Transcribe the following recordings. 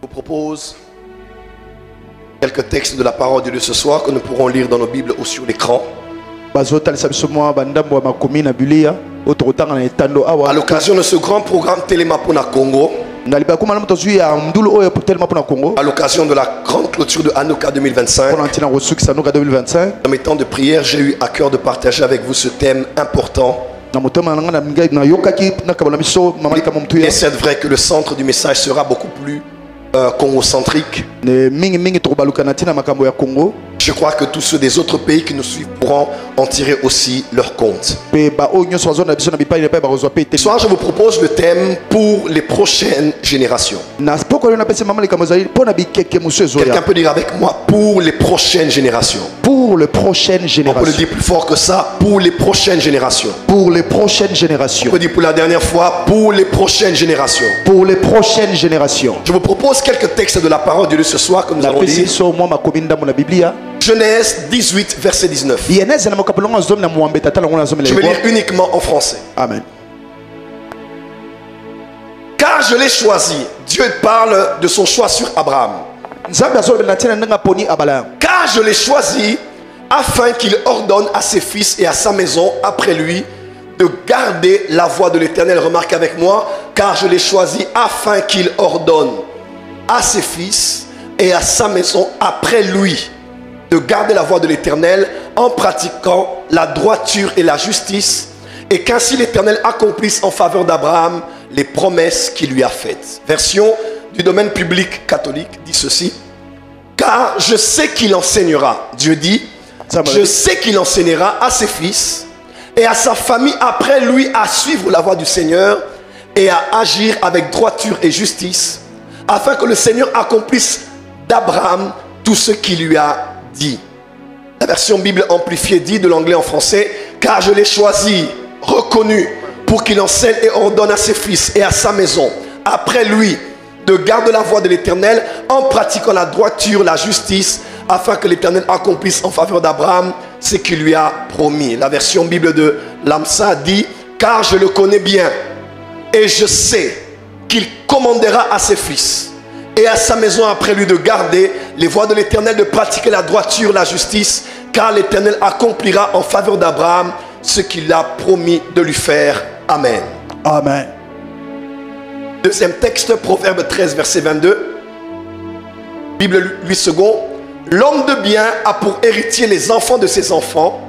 vous propose quelques textes de la parole de Dieu ce soir que nous pourrons lire dans nos Bibles ou sur l'écran. À l'occasion de ce grand programme Télémapona Congo, à l'occasion de la grande clôture de Hanouka 2025, dans mes temps de prière, j'ai eu à cœur de partager avec vous ce thème important. Et c'est vrai que le centre du message sera beaucoup plus congocentrique. Je crois que tous ceux des autres pays qui nous suivent pourront en tirer aussi leur compte. Ce soir, je vous propose le thème pour les prochaines générations. Quelqu'un peut dire avec moi pour les prochaines générations. Pour les prochaines générations. On peut le dire plus fort que ça, pour les prochaines générations. Pour les prochaines générations. On peut dire pour la dernière fois, pour les prochaines générations. Pour les prochaines générations. Je vous propose quelques textes de la parole de Dieu ce soir que nous allons lire. Genèse 18, verset 19. Je vais lire uniquement en français. Amen. Car je l'ai choisi. Dieu parle de son choix sur Abraham. Car je l'ai choisi afin qu'il ordonne à ses fils et à sa maison après lui de garder la voie de l'Éternel. Remarque avec moi, car je l'ai choisi afin qu'il ordonne à ses fils et à sa maison après lui de garder la voie de l'Éternel en pratiquant la droiture et la justice, et qu'ainsi l'Éternel accomplisse en faveur d'Abraham les promesses qu'il lui a faites. Version du domaine public catholique dit ceci: car je sais qu'il enseignera, Dieu dit, je sais qu'il enseignera à ses fils et à sa famille après lui à suivre la voie du Seigneur et à agir avec droiture et justice, afin que le Seigneur accomplisse d'Abraham tout ce qu'il lui a dit. La version Bible amplifiée dit de l'anglais en français: car je l'ai choisi, reconnu, pour qu'il enseigne et ordonne à ses fils et à sa maison après lui de garder la voie de l'Éternel en pratiquant la droiture, la justice, afin que l'Éternel accomplisse en faveur d'Abraham ce qu'il lui a promis. La version Bible de l'Amsa dit: car je le connais bien et je sais qu'il commandera à ses fils et à sa maison après lui de garder les voies de l'Éternel, de pratiquer la droiture, la justice, car l'Éternel accomplira en faveur d'Abraham ce qu'il a promis de lui faire. Amen. Amen. Deuxième texte, Proverbe 13, verset 22. Bible 8 secondes. L'homme de bien a pour héritier les enfants de ses enfants,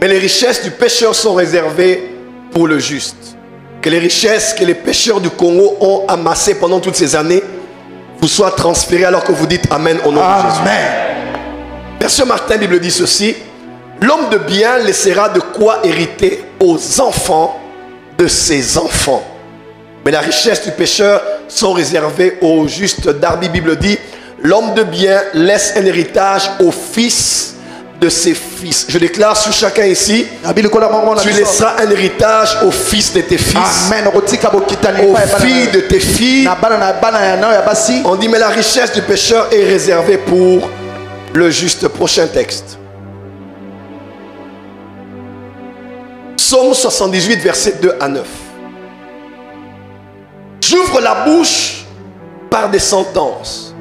mais les richesses du pécheur sont réservées pour le juste. Que les richesses que les pécheurs du Congo ont amassées pendant toutes ces années vous soient transférées alors que vous dites Amen au nom de Jésus. Amen. Verset Martin, Bible dit ceci: l'homme de bien laissera de quoi hériter aux enfants de ses enfants, mais la richesse du pécheur sont réservées aux justes. Darby, Bible dit: l'homme de bien laisse un héritage aux fils de ses fils. Je déclare sur chacun ici: tu laisseras un héritage aux fils de tes fils, aux filles de tes filles. On dit: mais la richesse du pécheur est réservée pour le juste. Prochain texte. Psaume 78, versets 2 à 9. J'ouvre la bouche par des sentences.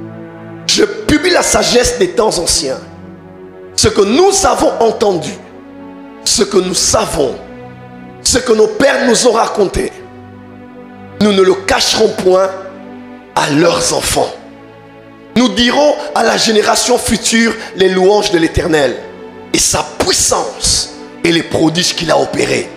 Je publie la sagesse des temps anciens. Ce que nous avons entendu, ce que nous savons, ce que nos pères nous ont raconté, nous ne le cacherons point à leurs enfants. Nous dirons à la génération future les louanges de l'Éternel et sa puissance et les prodiges qu'il a opérés.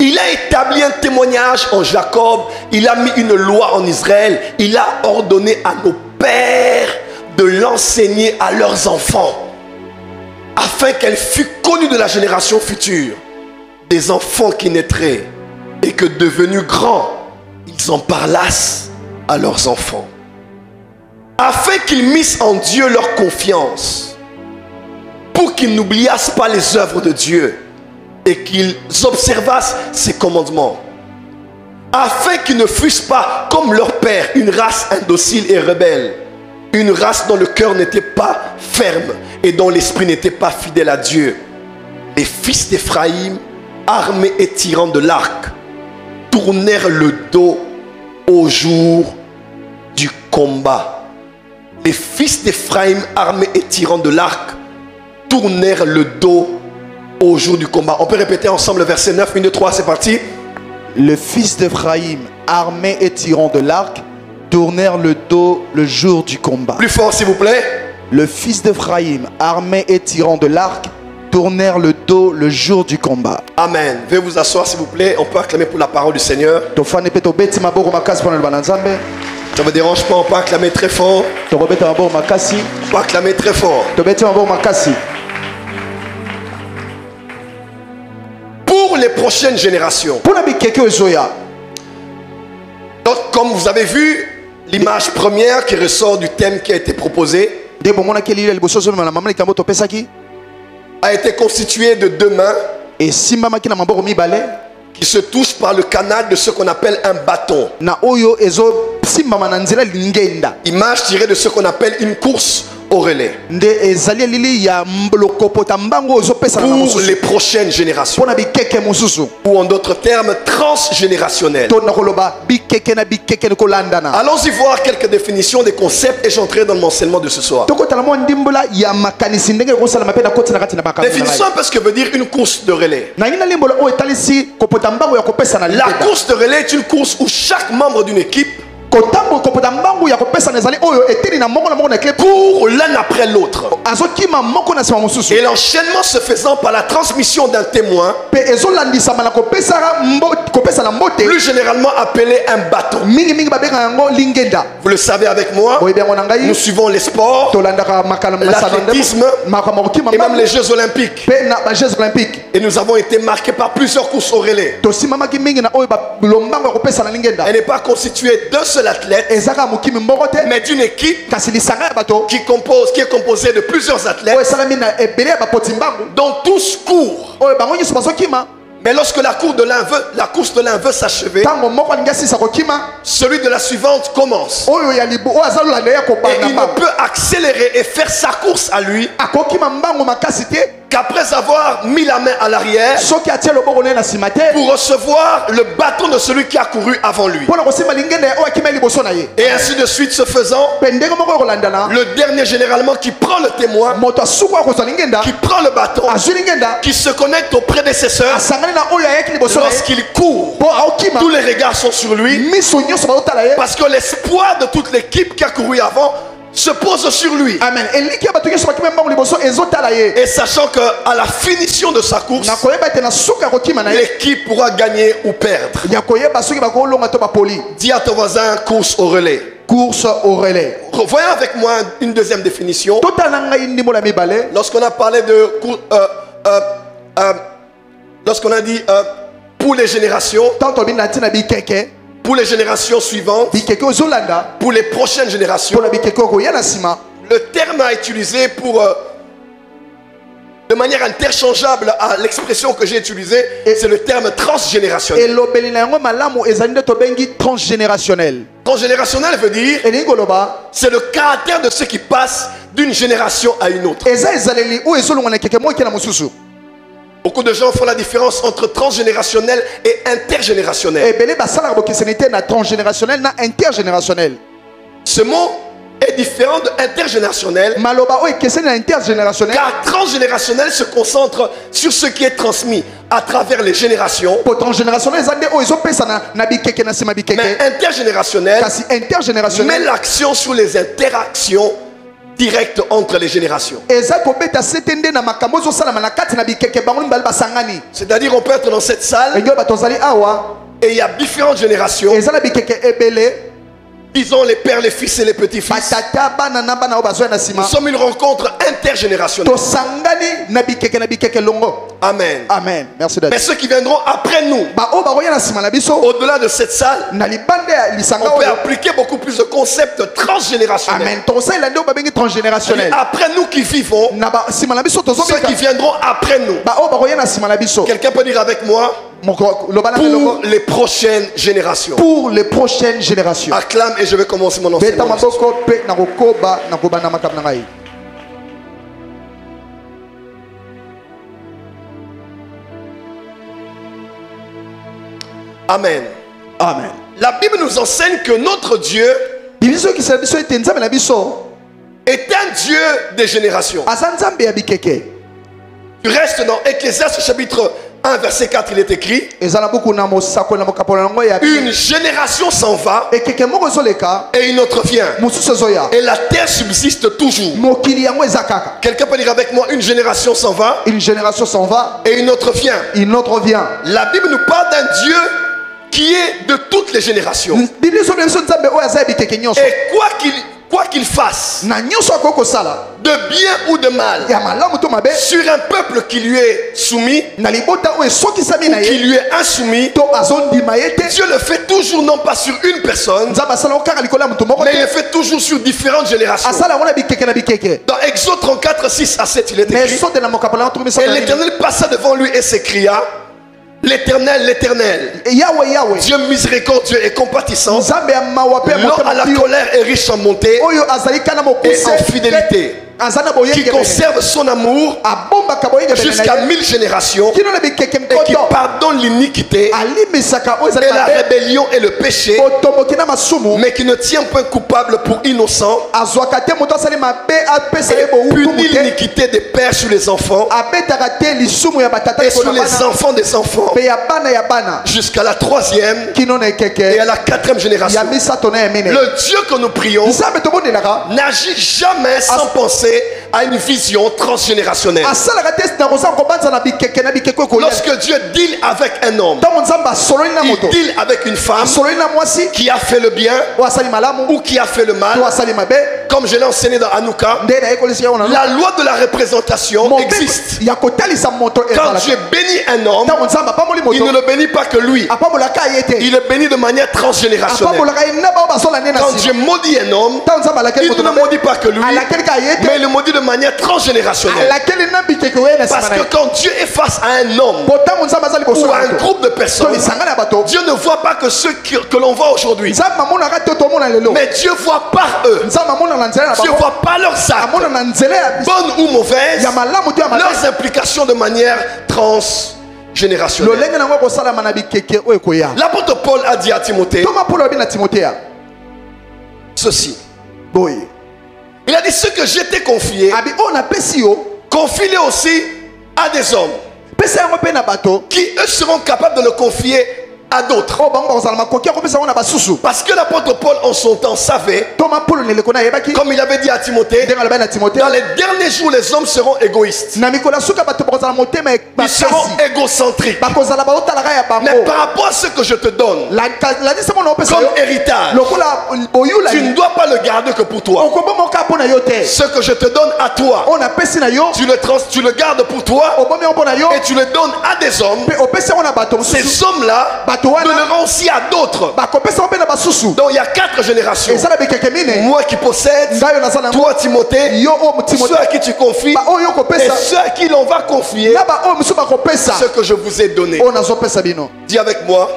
Il a établi un témoignage en Jacob, il a mis une loi en Israël, il a ordonné à nos pères de l'enseigner à leurs enfants, afin qu'elle fût connue de la génération future, des enfants qui naîtraient, et que devenus grands, ils en parlassent à leurs enfants, afin qu'ils missent en Dieu leur confiance, pour qu'ils n'oubliassent pas les œuvres de Dieu et qu'ils observassent ses commandements, afin qu'ils ne fussent pas comme leur père, une race indocile et rebelle, une race dont le cœur n'était pas ferme et dont l'esprit n'était pas fidèle à Dieu. Les fils d'Éphraïm, armés et tirant de l'arc, tournèrent le dos au jour du combat. les fils d'Éphraïm, armés et tirant de l'arc, tournèrent le dos au jour du combat. On peut répéter ensemble le verset 9, 1, 2, 3, c'est parti. Le fils d'Éphraïm, armés et tirant de l'arc, tournèrent le dos le jour du combat. Plus fort s'il vous plaît. Le fils d'Éphraïm, armés et tirant de l'arc, tournèrent le dos le jour du combat. Amen. Veuillez vous asseoir s'il vous plaît. On peut acclamer pour la parole du Seigneur. Ça ne me dérange pas, on peut acclamer très fort. On peut acclamer très fort. Pour les prochaines générations. Donc, comme vous avez vu, l'image première qui ressort du thème qui a été proposé a été constituée de deux mains qui se touchent par le canal de ce qu'on appelle un bâton. Image tirée de ce qu'on appelle une course au relais. Pour les prochaines générations. Ou en d'autres termes, transgénérationnel. Allons-y voir quelques définitions des concepts et j'entrerai dans l'enseignement de ce soir. Définition un peu ce que veut dire une course de relais. La course de relais est une course où chaque membre d'une équipe court l'un après l'autre. Et l'enchaînement se faisant par la transmission d'un témoin, plus généralement appelé un bâton. Vous le savez avec moi, nous suivons les sports, l'athlétisme et même les Jeux Olympiques. Et nous avons été marqués par plusieurs courses au relais. Elle n'est pas constituée d'un seul athlète, mais d'une équipe qui est composée de plusieurs athlètes dont tous courent. Mais lorsque la course de l'un veut s'achever, celui de la suivante commence. Et il ne peut accélérer et faire sa course à lui qu'après avoir mis la main à l'arrière pour recevoir le bâton de celui qui a couru avant lui. Et ainsi de suite se faisant, le dernier généralement qui prend le témoin, qui prend le bâton, qui se connecte au prédécesseur, lorsqu'il court, tous les regards sont sur lui parce que l'espoir de toute l'équipe qui a couru avant se pose sur lui. Amen. Et sachant qu'à la finition de sa course, l'équipe pourra gagner ou perdre. Dis à ton voisin, course au relais. Course au relais. Voyons avec moi une deuxième définition. Lorsqu'on a parlé de lorsqu'on a dit pour les générations, pour les générations suivantes, pour les prochaines générations, le terme à utiliser pour de manière interchangeable à l'expression que j'ai utilisée, c'est le terme transgénérationnel. Transgénérationnel veut dire c'est le caractère de ceux qui passent d'une génération à une autre. Beaucoup de gens font la différence entre transgénérationnel et intergénérationnel. Ce mot est différent de intergénérationnel, car transgénérationnel se concentre sur ce qui est transmis à travers les générations. Mais intergénérationnel met l'action sur les interactions direct entre les générations. C'est-à-dire on peut être dans cette salle et il y a différentes générations. Disons les pères, les fils et les petits-fils. Nous sommes une rencontre intergénérationnelle. Amen. Amen. Merci d'être. Mais ceux qui viendront après nous, au-delà de cette salle, on peut appliquer beaucoup plus de concepts transgénérationnels. Après nous qui vivons, ceux qui viendront après nous. Quelqu'un peut dire avec moi, pour les prochaines générations. Pour les prochaines générations. Acclame et je vais commencer mon enseignement. Amen. Amen. La Bible nous enseigne que notre Dieu est un Dieu des générations. Tu restes dans Ecclésiaste chapitre 1 verset 4, il est écrit: une génération s'en va et une autre vient, et la terre subsiste toujours. Quelqu'un peut dire avec moi: une génération s'en va et une autre vient. La Bible nous parle d'un Dieu qui est de toutes les générations. Et quoi qu'il fasse, de bien ou de mal, sur un peuple qui lui est soumis ou qui lui est insoumis, Dieu le fait toujours non pas sur une personne, mais il le fait toujours sur différentes générations. Dans Exode 34, 6 à 7, il est écrit: et l'Éternel passa devant lui et s'écria: l'Éternel, l'Éternel, Dieu miséricordieux et compatissant, lent à la colère et riche en bonté et en fidélité, qui conserve son amour jusqu'à 1000 générations, et qui pardonne l'iniquité et la rébellion et le péché, mais qui ne tient point coupable pour innocent, et punit l'iniquité des pères sur les enfants et sur les enfants des enfants, jusqu'à la 3e et à la 4e génération. Le Dieu que nous prions n'agit jamais sans penser à une vision transgénérationnelle. Lorsque Dieu deal avec un homme, il deal avec une femme qui a fait le bien ou qui a fait le mal. Comme je l'ai enseigné dans Hanouka, la loi de la représentation existe. Quand Dieu bénit un homme, il ne le bénit pas que lui, il le bénit de manière transgénérationnelle. Quand Dieu maudit un homme, il ne le maudit pas que lui, mais il le maudit de manière transgénérationnelle. Parce que quand Dieu est face à un homme ou à un groupe de personnes, Dieu ne voit pas que ceux que l'on voit aujourd'hui, mais Dieu voit par eux. Dieu voit pas leurs actes, bonnes ou mauvaises, leurs implications de manière transgénérationnelle. L'apôtre Paul a dit à Timothée ceci. Il a dit: ce que je t'ai confié, confie-le aussi à des hommes qui eux seront capables de le confier à d'autres. Parce que l'apôtre Paul en son temps savait, comme il avait dit à Timothée, dans les derniers jours les hommes seront égoïstes, ils seront égocentriques. Mais par rapport à ce que je te donne comme héritage, tu ne dois pas le garder que pour toi. Ce que je te donne à toi, tu le gardes pour toi et tu le donnes à des hommes. Ces hommes-là de le rend aussi à d'autres. Donc il y a 4 générations. Moi qui possède, toi Timothée, ceux à qui tu confies et ceux à qui l'on va confier ce que je vous ai donné. Dis avec moi: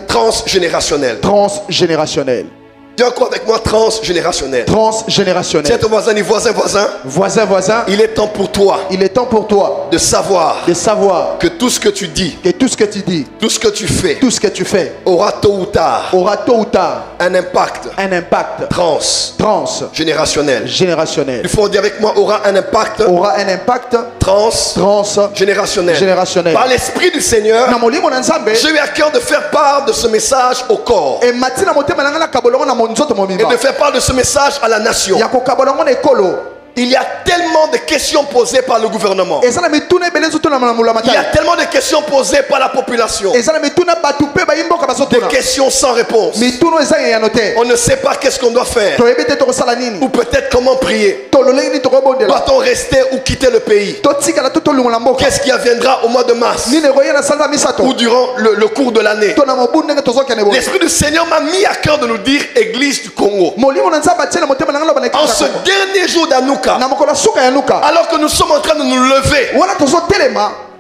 transgénérationnel. Transgénérationnel. Dis encore avec moi: transgénérationnel. Transgénérationnel. Tiens ton voisin, dis voisin. Voisin. Il est temps pour toi de savoir que tout ce que tu dis, tout ce que tu fais, aura tôt ou tard un impact transgénérationnel. Il faut dire avec moi: aura un impact transgénérationnel. Par l'Esprit du Seigneur, j'ai eu à cœur de faire part de ce message au corps et de faire part de ce message à la nation. Il y a tellement de questions posées par le gouvernement. Il y a tellement de questions posées par la population. Des questions sans réponse. On ne sait pas qu'est-ce qu'on doit faire. Ou peut-être comment prier. Doit-on rester ou quitter le pays? Qu'est-ce qui adviendra au mois de mars ou durant le cours de l'année? L'Esprit du Seigneur m'a mis à cœur de nous dire: Église du Congo, en ce dernier jour d'Hanouka, alors que nous sommes en train de nous lever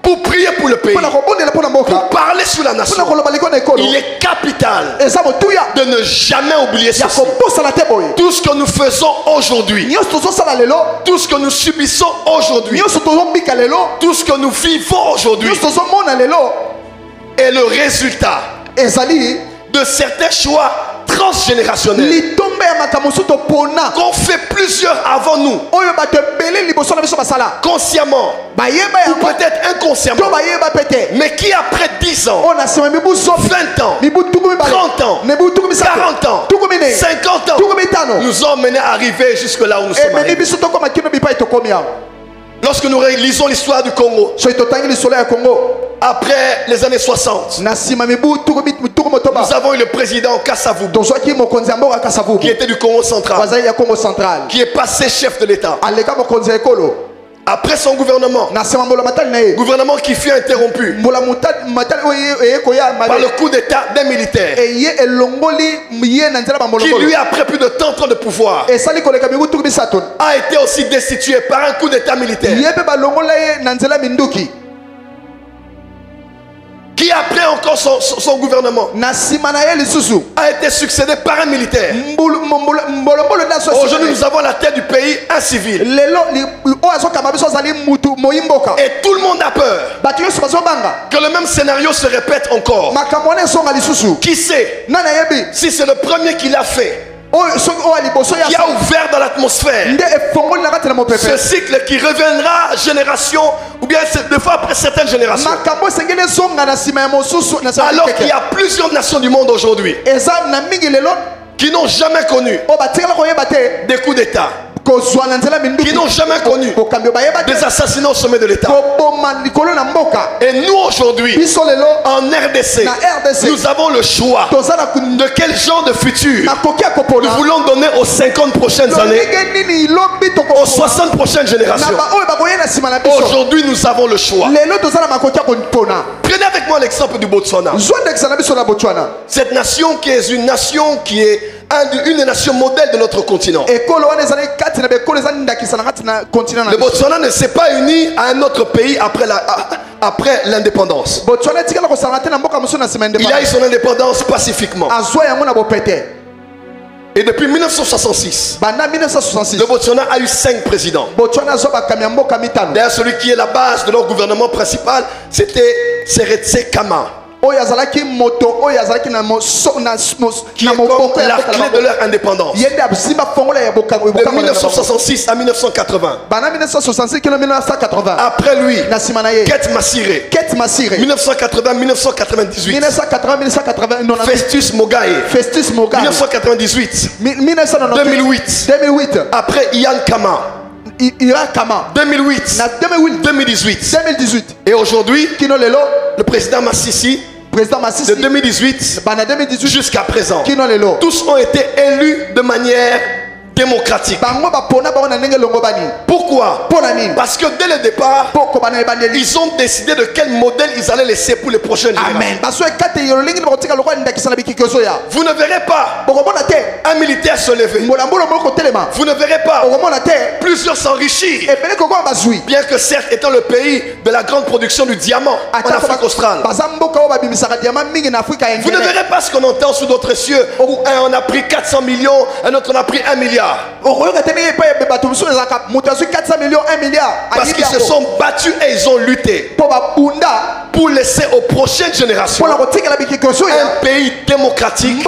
pour prier pour le pays, pour parler sur la nation, il est capital de ne jamais oublier ceci. Tout ce que nous faisons aujourd'hui, tout ce que nous subissons aujourd'hui, tout ce que nous vivons aujourd'hui est le résultat de certains choix transgénérationnels. qu'on fait plusieurs avant nous, consciemment ou peut-être inconsciemment, mais qui après 10 ans, 20 ans, 30 ans, 40 ans, 50 ans, nous ont mené à arriver jusque là où nous sommes arrivés. Lorsque nous lisons l'histoire du Congo, après les années 60, nous avons eu le président Kasavubu, qui était du Congo central, qui est passé chef de l'État. Après son gouvernement qui fut interrompu par le coup d'état d'un militaire qui lui, après plus de 30 ans de pouvoir, a été aussi destitué par un coup d'état militaire qui après encore son gouvernement a été succédé par un militaire. Aujourd'hui nous avons à la tête du pays un civil. Et tout le monde a peur que le même scénario se répète encore. Qui sait si c'est le premier qui l'a fait, qui a ouvert dans l'atmosphère ce cycle qui reviendra génération ou bien des fois après certaines générations, alors qu'il y a plusieurs nations du monde aujourd'hui qui n'ont jamais connu des coups d'état, qui n'ont jamais connu des assassinats au sommet de l'État. Et nous aujourd'hui, en RDC, nous avons le choix de quel genre de futur nous voulons donner aux 50 prochaines années, aux 60 prochaines générations. Aujourd'hui, nous avons le choix. Prenez avec moi l'exemple du Botswana. Cette nation qui est une nation qui est une des nations modèles de notre continent. Le Botswana ne s'est pas uni à un autre pays après l'indépendance. Il a eu son indépendance pacifiquement. Et depuis 1966, le Botswana a eu 5 présidents. D'ailleurs, celui qui est la base de leur gouvernement principal, c'était Seretse Khama, qui est comme la clé de leur indépendance. De 1966 à 1980. Après lui, Ket Masire, 1980-1998. Festus Mogae, 1998. 2008. Après Ian Kama, 2008, 2018. Et aujourd'hui, le président Massisi, de 2018 jusqu'à présent, tous ont été élus de manière démocratique. Pourquoi? Parce que dès le départ, ils ont décidé de quel modèle ils allaient laisser pour les prochaines générations. Vous ne verrez pas un militaire se lever. Vous ne verrez pas plusieurs s'enrichir. Bien que certes étant le pays de la grande production du diamant en Afrique australe. Vous ne verrez pas ce qu'on entend sous d'autres cieux où un on a pris 400 millions, un autre on a pris 1 milliard. Parce qu'ils se sont battus et ils ont lutté pour laisser aux prochaines générations un pays démocratique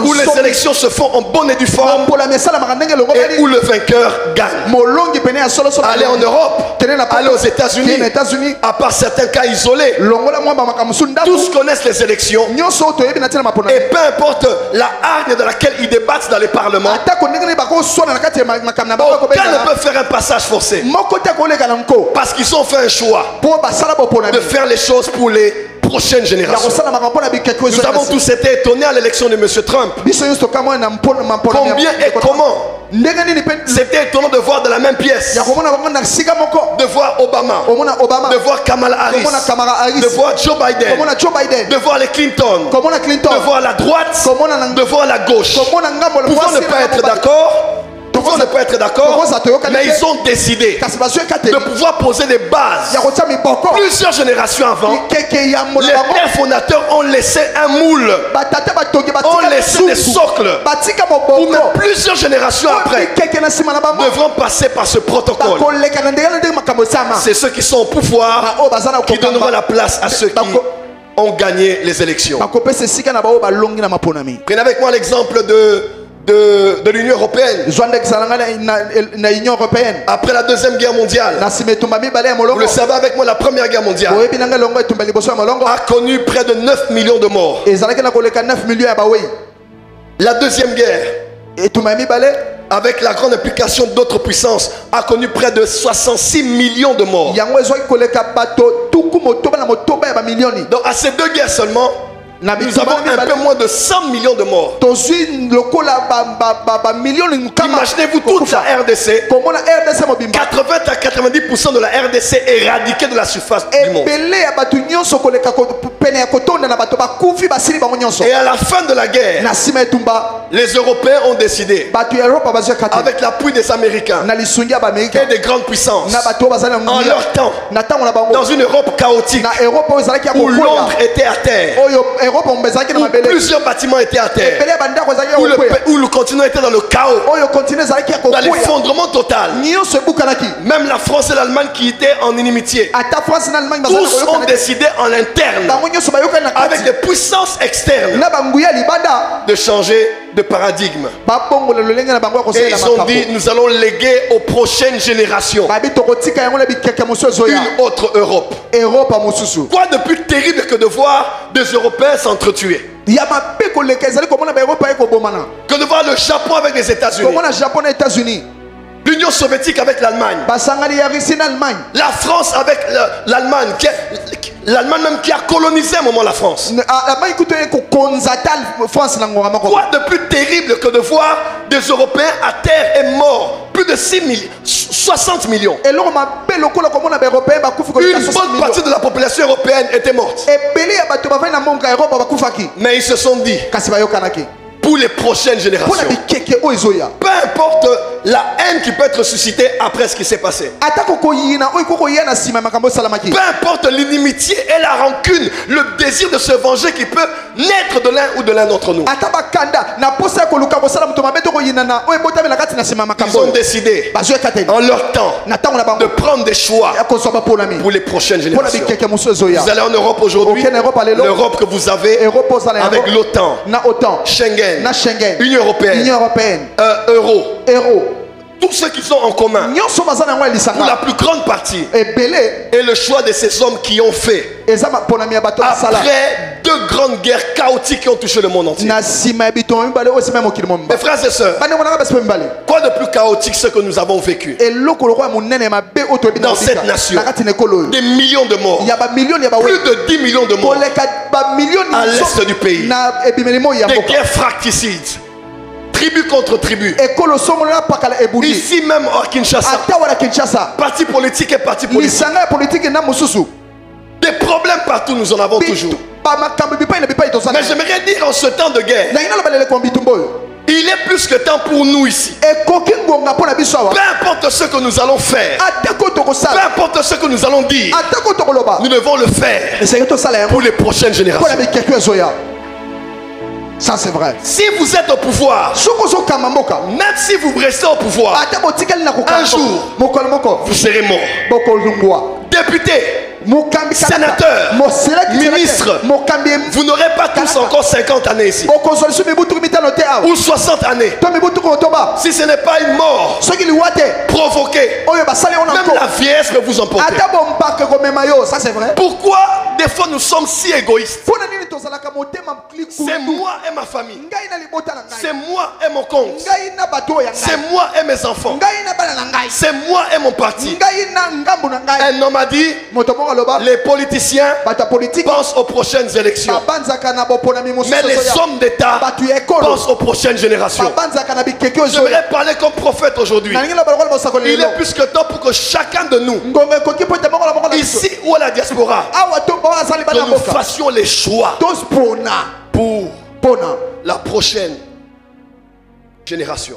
où les élections se font en bonne et due forme et où le vainqueur gagne. Aller en Europe, aller aux États-Unis, à part certains cas isolés, tous connaissent les élections et peu importe la hargne dans laquelle ils débattent dans les parlements, aucun ne peut faire un passage forcé parce qu'ils ont fait un choix de faire les choses pour les prochaines générations. Nous avons tous été étonnés à l'élection de M. Trump. Combien et comment c'était étonnant de voir dans la même pièce, de voir Obama, de voir Kamala Harris, de voir Joe Biden, de voir les Clinton, de voir la droite, de voir la gauche. Pouvons ne pas être d'accord, mais ils ont décidé de pouvoir poser des bases. Plusieurs générations avant, les pères fondateurs ont laissé un moule, ont laissé des socles, ou même plusieurs générations après devront passer par ce protocole. C'est ceux qui sont au pouvoir qui donneront la place à ceux qui ont gagné les élections. Prenez avec moi l'exemple de l'Union européenne. na Union européenne. Après la Deuxième Guerre mondiale, vous le savez avec moi, la Première Guerre mondiale a connu près de 9 millions de morts. La Deuxième Guerre, avec la grande implication d'autres puissances, a connu près de 66 millions de morts. Donc à ces deux guerres seulement, nous avons un peu moins de 100 millions de morts. Imaginez-vous toute la RDC, 80 à 90% de la RDC éradiquée de la surface du monde. Et à la fin de la guerre, les Européens ont décidé, avec l'appui des Américains et des grandes puissances, en leur temps, dans une Europe chaotique, où Londres était à terre, où plusieurs bâtiments étaient à terre, où le continent était dans le chaos, dans l'effondrement total. Même la France et l'Allemagne qui étaient en inimitié, tous ont décidé en interne, avec des puissances externes, de changer de paradigme. Et ils ont dit, nous allons léguer aux prochaines générations une autre Europe. Quoi de plus terrible que de voir des Européens s'entretuer? Que de voir le Japon avec les États-Unis, l'Union soviétique avec l'Allemagne, la France avec l'Allemagne, l'Allemagne même qui a colonisé à un moment la France. Quoi de plus terrible que de voir des Européens à terre et morts? Plus de 60 millions. Une bonne partie de la population européenne était morte. Mais ils se sont dit, pour les prochaines générations, peu importe la haine qui peut être suscitée après ce qui s'est passé, peu importe l'inimitié et la rancune, le désir de se venger qui peut naître de l'un ou de l'un d'entre nous, ils ont décidé en leur temps de prendre des choix pour les prochaines générations. Vous allez en Europe aujourd'hui, l'Europe que vous avez avec l'OTAN, Schengen, Union européenne, Euro. Tout ce qu'ils ont en commun, pour la plus grande partie, est le choix de ces hommes qui ont fait, après deux grandes guerres chaotiques qui ont touché le monde entier. Mes frères et sœurs, quoi de plus chaotique ce que nous avons vécu dans cette nation? Des millions de morts, plus de 10 millions de morts à l'est du pays, des guerres fratricides, tribu contre tribu. Ici même à Kinshasa, parti politique et parti politique. Des problèmes partout, nous en avons toujours. Mais j'aimerais dire en ce temps de guerre, il est plus que temps pour nous ici. Peu importe ce que nous allons faire, peu importe ce que nous allons dire, nous devons le faire pour les prochaines générations. Ça c'est vrai. Si vous êtes au pouvoir, même si vous restez au pouvoir, un jour, vous serez mort. Député, sénateur, ministre, vous n'aurez pas tous encore 50 années ici, ou 60 années. Si ce n'est pas une mort provoquée, même la vieillesse peut vous emporter. Ça c'est vrai. Pourquoi des fois nous sommes si égoïstes? C'est moi et ma famille, c'est moi et mon compte, c'est moi et mes enfants, c'est moi et mon parti. Un homme a dit, les politiciens pensent aux prochaines élections, mais les hommes d'État pensent aux prochaines générations. J'aimerais parler comme prophète aujourd'hui. Il est plus que temps pour que chacun de nous, ici ou à la diaspora, que nous fassions les choix pour la prochaine génération.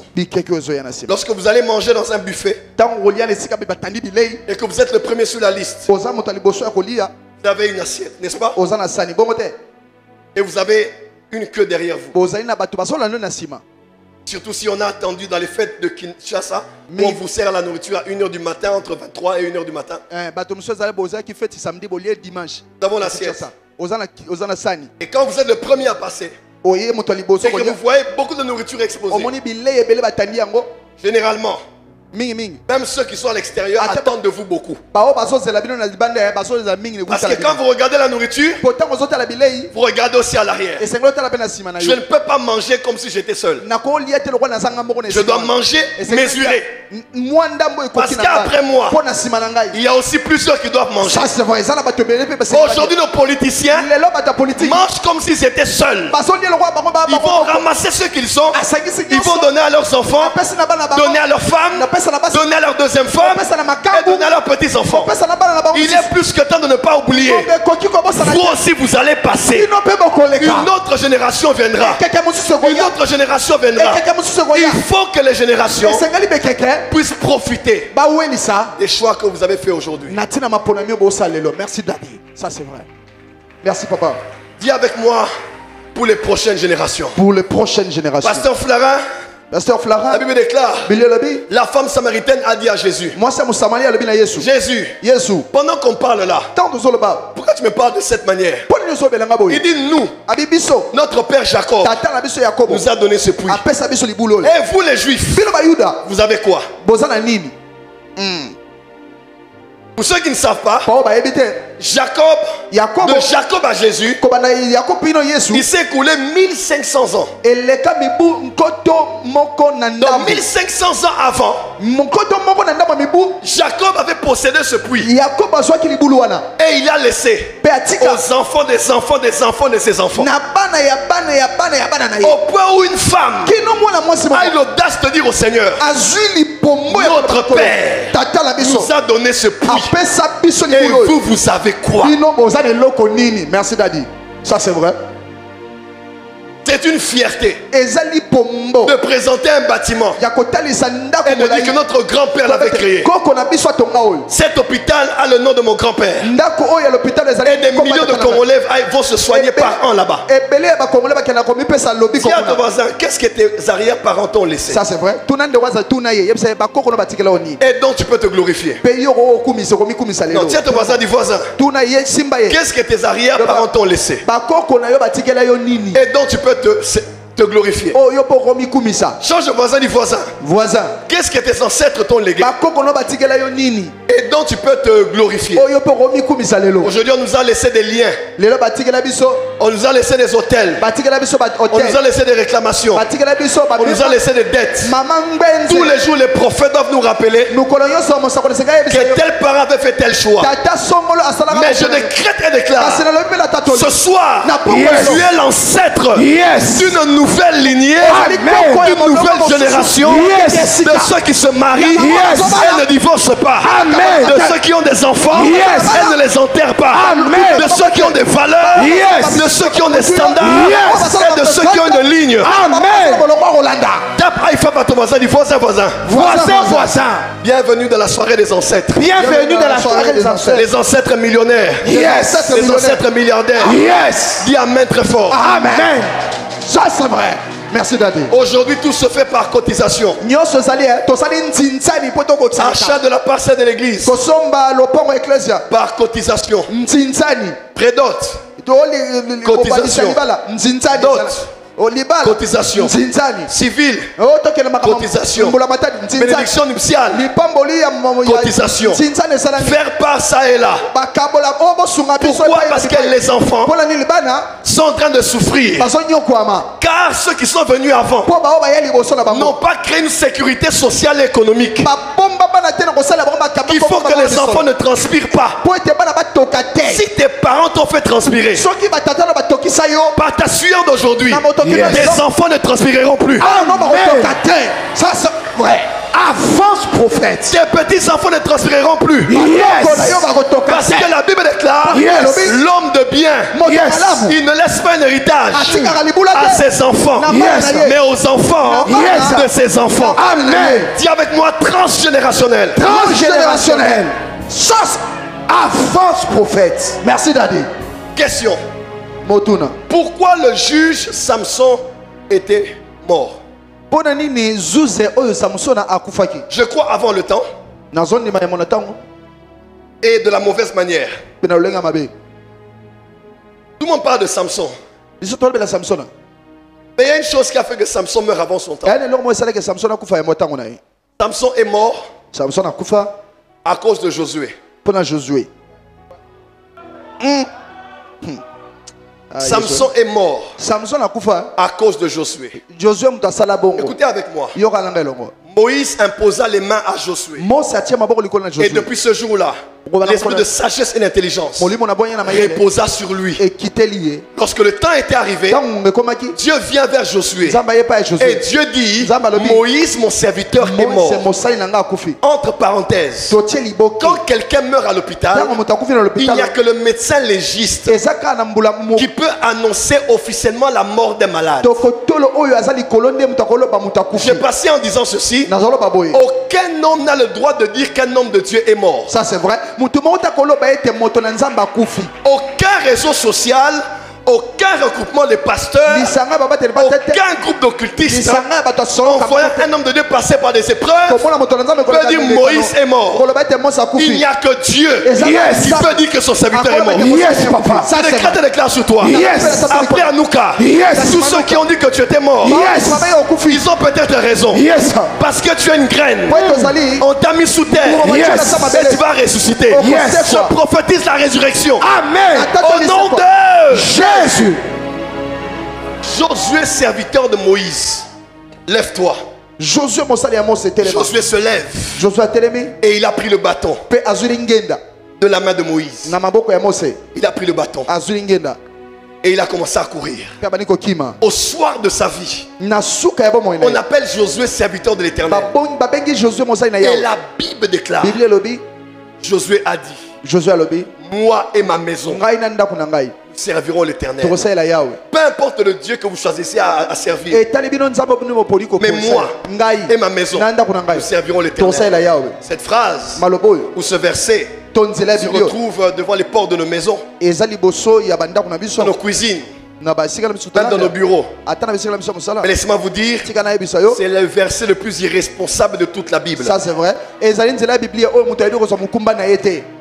Lorsque vous allez manger dans un buffet et que vous êtes le premier sur la liste, vous avez une assiette, n'est-ce pas? Et vous avez une queue derrière vous. Surtout si on a attendu dans les fêtes de Kinshasa, où on vous sert la nourriture à 1h du matin, entre 23 et 1h du matin. Nous avons l'assiette. Et quand vous êtes le premier à passer, Oye moto ya liboso et que vous voyez beaucoup de nourriture exposée. omoni bilei ebele batandi yango Généralement, mingi mingi. même ceux qui sont à l'extérieur attendent de vous beaucoup. Bao bazozela bino na libanda bazozela mingi ne Parce que quand vous regardez la nourriture, pourtant ozotala bilei vous regardez aussi à l'arrière. esengelo tala pe na sima na Je yo. ne peux pas manger comme si j'étais seul. Nakolia te lokwa na sanga moko na Je dois manger mesuré. mwanda mbo Parce ekoki na qu'après moi, po na sima na ngai. il y a aussi plusieurs qui doivent manger. Ça c'est vrai, ça na bato belé pe basi. Aujourd'hui, nos politiciens Lelo bata politique. mangent comme s'ils étaient seuls. Basondi lokwa bango ba Ils vont ramasser ce qu'ils sont. Ils vont donner à leurs enfants, donner à leurs femmes, donner à leurs deuxième femmes et donner à leurs petits-enfants. Il est plus que temps de ne pas oublier. Vous aussi, vous allez passer. Une autre génération viendra. Une autre génération viendra. Il faut que les générations puissent profiter des choix que vous avez faits aujourd'hui. Merci Daddy, ça c'est vrai. Merci papa. Dis avec moi pour les prochaines générations. Pour les prochaines générations. Pasteur Flarin, Pasteur Flarin, la Bible déclare, la femme samaritaine a dit à Jésus, Jésus, pendant qu'on parle là, pourquoi tu me parles de cette manière? Il dit nous, notre père Jacob nous a donné ce puits. Et vous les Juifs, vous avez quoi? Pour ceux qui ne savent pas, Jacob, de Jacob à Jésus, il s'est écoulé 1500 ans. Donc 1500 ans avant, Jacob avait possédé ce puits. Et il a laissé aux enfants des enfants des enfants de ses enfants. Au point où une femme a eu l'audace de dire au Seigneur, notre Père nous a donné ce puits. Et vous, vous savez quoi? Merci Daddy. Ça c'est vrai. C'est une fierté de présenter un bâtiment et de dire que notre grand-père l'avait créé. Cet hôpital a le nom de mon grand-père. Et des millions de Congolais vont se soigner par an là-bas. Dis à ton voisin, qu'est-ce que tes arrière-parents t'ont laissé? Ça c'est vrai. Et donc tu peux te glorifier. Non, dis à ton voisin du voisin, qu'est-ce que tes arrière-parents t'ont laissé? Et donc tu peux te glorifier. Change de voisin du voisin. Qu'est-ce que tes ancêtres t'ont légué? Et donc tu peux te glorifier. Aujourd'hui on nous a laissé des liens. On nous a laissé des hôtels. On nous a laissé des réclamations. On nous a laissé des dettes. Tous les jours les prophètes doivent nous rappeler que tel parent avait fait tel choix. Mais je décrète et déclare, ce soir tu es l'ancêtre d'une nouvelle lignée, d'une nouvelle génération, de ceux qui se marient et ne divorcent pas, de ceux qui ont des enfants et ne les enterrent pas, de ceux qui ont des valeurs, de ceux qui ont des standards et de ceux qui ont une ligne. Tape iPhone à ton voisin, dis voisin. Bienvenue dans la soirée des ancêtres. Bienvenue dans la soirée des ancêtres. Les ancêtres millionnaires, les ancêtres milliardaires. Dis amen très fort. Amen. Ça c'est vrai. Merci Daddy. Aujourd'hui tout se fait par cotisation. Achat de la parcelle de l'église par cotisation. Prédote. Cotisation. Dot. Cotisation. Civile. Cotisation. Bénédiction nuptiale. Cotisation. Faire part ça et là. Pourquoi? Parce que les enfants sont en train de souffrir. Car ceux qui sont venus avant n'ont pas créé une sécurité sociale et économique. Il faut que les enfants ne transpirent pas. Si tes parents t'ont fait transpirer par ta sueur d'aujourd'hui, tes enfants ne transpireront plus. Ça c'est vrai. Avance prophète. Tes petits enfants ne transpireront plus. Parce que la Bible déclare, l'homme de bien, il ne laisse pas un héritage à ses enfants, mais aux enfants de ses enfants. Amen. Dis avec moi transgénérationnel. Transgénérationnel. Ça avance prophète. Merci Daddy. Question. Motuna. Pourquoi le juge Samson était mort? Je crois avant le temps et de la mauvaise manière. Tout le monde parle de Samson. Mais il y a une chose qui a fait que Samson meurt avant son temps. Samson est mort à cause de Josué. Samson est mort à cause de Josué. Écoutez avec moi. Moïse imposa les mains à Josué. Et depuis ce jour-là, l'esprit de sagesse et d'intelligence reposa sur lui. Lorsque le temps était arrivé, Dieu vient vers Josué. Et Dieu dit, Moïse, mon serviteur, est mort. Entre parenthèses, quand quelqu'un meurt à l'hôpital, il n'y a que le médecin légiste qui peut annoncer officiellement la mort des malades. J'ai passé en disant ceci. Aucun homme n'a le droit de dire qu'un homme de Dieu est mort. Ça c'est vrai. Aucun réseau social, aucun regroupement de pasteurs, aucun groupe d'occultistes en voyant un homme de Dieu passer par des épreuves peut dire Moïse est mort. Il n'y a que Dieu qui peut dire que son serviteur est mort. Ça déclare sur toi. Après Anouka, tous ceux qui ont dit que tu étais mort, ils ont peut-être raison. Parce que tu es une graine. On t'a mis sous terre et tu vas ressusciter. Je prophétise la résurrection. Amen. Au nom de Jésus. Josué, serviteur de Moïse, lève-toi. Josué se lève et il a pris le bâton de la main de Moïse. Il a pris le bâton et il a commencé à courir. Au soir de sa vie, on appelle Josué serviteur de l'Éternel. Et la Bible déclare, Josué a dit, moi et ma maison serviront l'Éternel. Peu importe le Dieu que vous choisissez à servir, mais moi et ma maison nous servirons l'Éternel. Cette phrase ou ce verset se retrouve devant les portes de nos maisons, dans nos cuisines, même dans nos bureaux. Mais laissez-moi vous dire, c'est le verset le plus irresponsable de toute la Bible. Ça c'est vrai.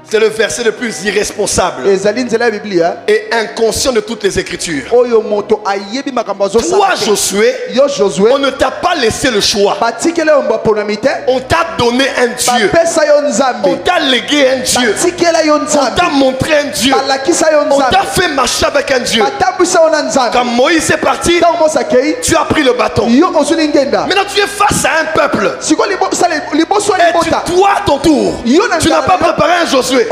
C'est le verset le plus irresponsable et inconscient de toutes les Écritures. Toi, Josué, on ne t'a pas laissé le choix. On t'a donné un Dieu. On t'a légué un Dieu. On t'a montré un Dieu. On t'a fait marcher avec un Dieu. Quand Moïse est parti, tu as pris le bâton. Maintenant tu es face à un peuple. Et toi, à ton tour, tu n'as pas préparé un Josué. Et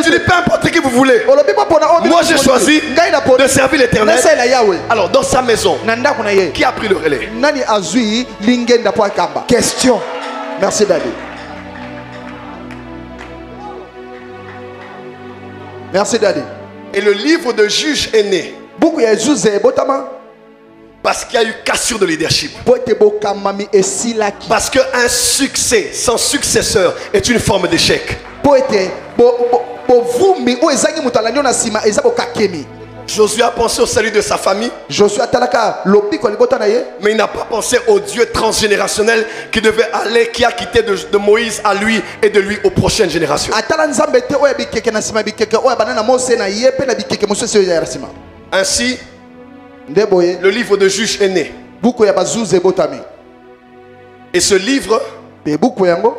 tu dis peu importe qui vous voulez. Moi j'ai choisi de servir l'Éternel. Alors dans sa maison, qui a pris le relais? Question. Merci Daddy. Merci Daddy. Et le livre de Juges est né parce qu'il y a eu cassure de leadership. Parce qu'un succès sans successeur est une forme d'échec. Josué a pensé au salut de sa famille, mais il n'a pas pensé au Dieu transgénérationnel qui a quitté de Moïse à lui et de lui aux prochaines générations. Ainsi, le livre de Juges est né. Et ce livre,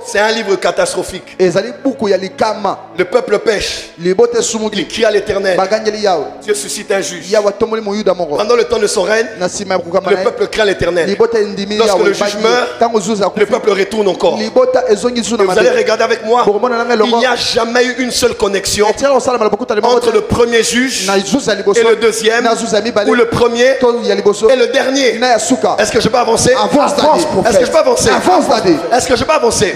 c'est un livre catastrophique. Le peuple pêche. Il crie à l'Éternel. Dieu suscite un juge. Pendant le temps de son règne, le peuple craint l'Éternel. Lorsque le juge meurt, le peuple retourne encore. Et vous allez regarder avec moi. Il n'y a jamais eu une seule connexion entre le premier juge et le deuxième, ou le premier et le dernier. Est-ce que je peux avancer? Est-ce que je peux avancer? Est-ce que je peux avancer?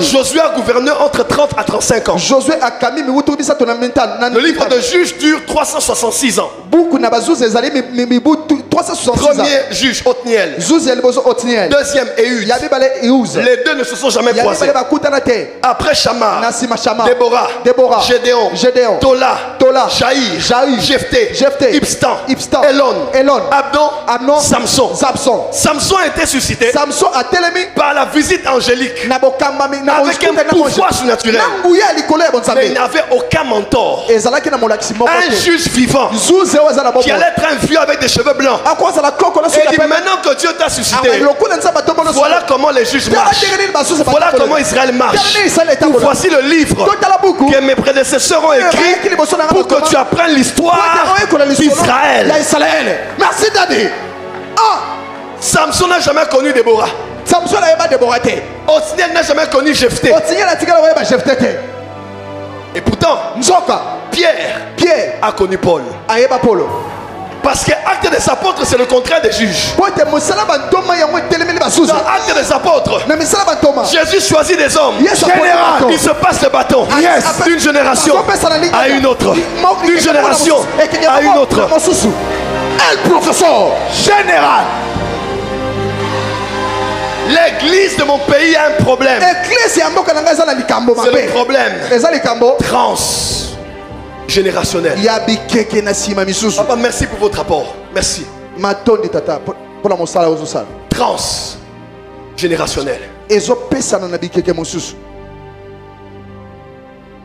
Josué a gouverné entre 30 à 35 ans. Le livre de Juges dure 366 ans. Premier juge, Othniel. Deuxième, Éhud. Les deux ne se sont jamais croisés. Après Shammah, Déborah, Gédéon, Tola, Lola, Jaïr, Jephthé, Ibstan, Elon, Abdon, Samson. Samson a été suscité par la visite angélique avec un pouvoir surnaturel. Mais il n'avait aucun mentor. Un juge vivant qui allait être un vieux avec des cheveux blancs. Et dit, maintenant que Dieu t'a suscité, voilà comment les juges marchent. Voilà comment Israël marche. Voici le livre que mes prédécesseurs ont écrit pour que tu apprennes l'histoire d'Israël. Merci Daddy. Samson n'a jamais connu Déborah. Othniel n'a jamais connu Jephthé. Et pourtant, Pierre a connu Paul. Parce que acte des apôtres, c'est le contraire des juges. Dans acte des apôtres, Jésus choisit des hommes. Il se passe le bâton d'une génération à une autre. D'une génération à une autre. Un professeur général. L'église de mon pays a un problème. C'est le problème transgénérationnel. Papa, merci pour votre apport. Merci. Transgénérationnel.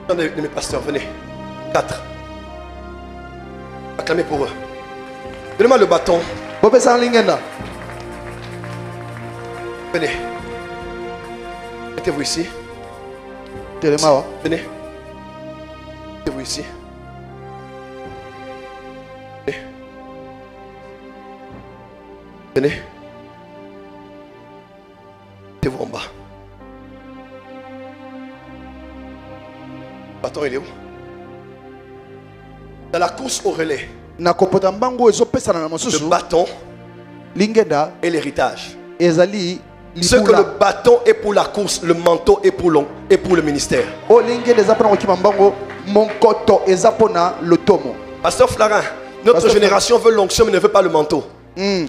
Attendez, mes pasteurs, venez. 4. Acclamez pour eux. Donnez-moi le bâton. Venez. Mettez-vous ici. Venez. Mettez-vous ici. Venez. Mettez-vous en bas. Le bâton, il est où? Dans la course au relais, le bâton et l'héritage. Ce que le bâton est pour la course, le manteau est pour le ministère. Pasteur Flarin, notre génération veut l'onction mais ne veut pas le manteau. Vous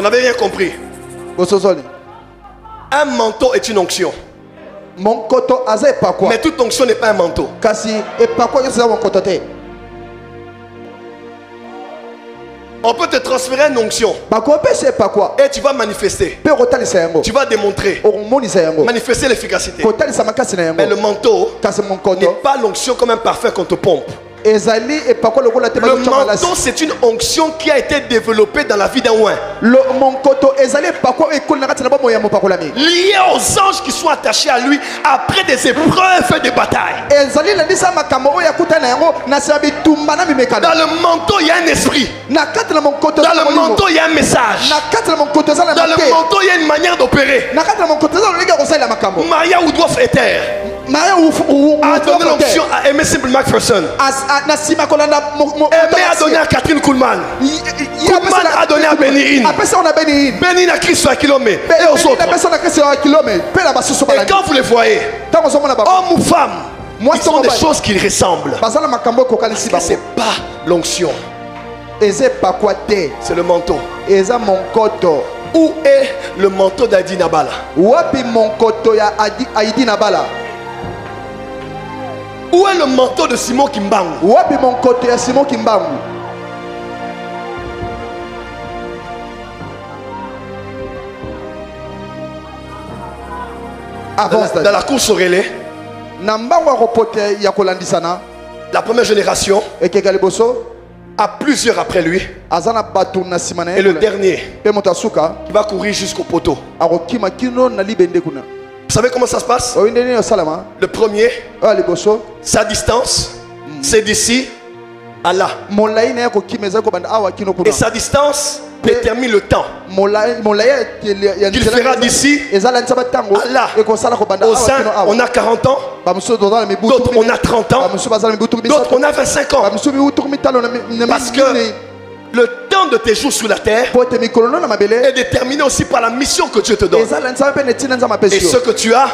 n'avez rien compris. Un manteau est une onction. Mais toute onction n'est pas un manteau. On peut te transférer une onction et tu vas manifester. Tu vas démontrer, manifester l'efficacité. Mais le manteau n'est pas l'onction comme un parfum qu'on te pompe. Le manteau, c'est une onction qui a été développée dans la vie d'un oin. Lié aux anges qui sont attachés à lui après des épreuves et des batailles. Dans le manteau, il y a un esprit. Dans le manteau, il y a un message. Dans le manteau, il y a une manière d'opérer. Maria Woodworth Ether a donné l'onction à Aimé Simple McPherson. Aimé a donné à Catherine Kuhlman. Kuhlman a donné à Bénin. Bénin a Christ sur un kilomètre. Et aux autres. Et quand vous les voyez, hommes ou femmes, ils ont des choses qui ressemblent. C'est pas l'onction. C'est le manteau. Où est le manteau d'Adi Nabala? Où est le manteau de Simon Kimbangu? Dans la course au relais, la première génération a plusieurs après lui. Et le dernier qui va courir jusqu'au poteau. Vous savez comment ça se passe? Le premier, sa distance, c'est d'ici à là. Et sa distance détermine le temps qu'il fera d'ici à là. Aux uns, on a 40 ans. D'autres, on a 30 ans. D'autres, on a 25 ans. Parce que le temps de tes jours sur la terre est déterminé aussi par la mission que Dieu te donne. Et ce que tu as,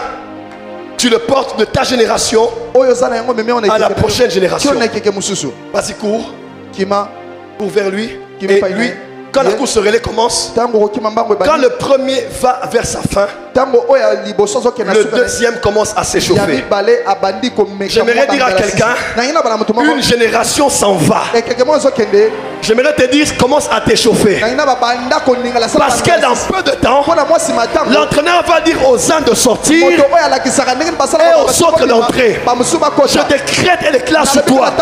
tu le portes de ta génération à la prochaine génération. Vas-y, cours vers lui. Et lui, quand la course relais commence, quand le premier va vers sa fin, Le deuxième commence à s'échauffer. J'aimerais dire à quelqu'un, une génération s'en va. J'aimerais te dire, commence à t'échauffer. Parce que dans peu de temps, l'entraîneur va dire aux uns de sortir et aux autres d'entrer. Je décrète et déclare sur toi,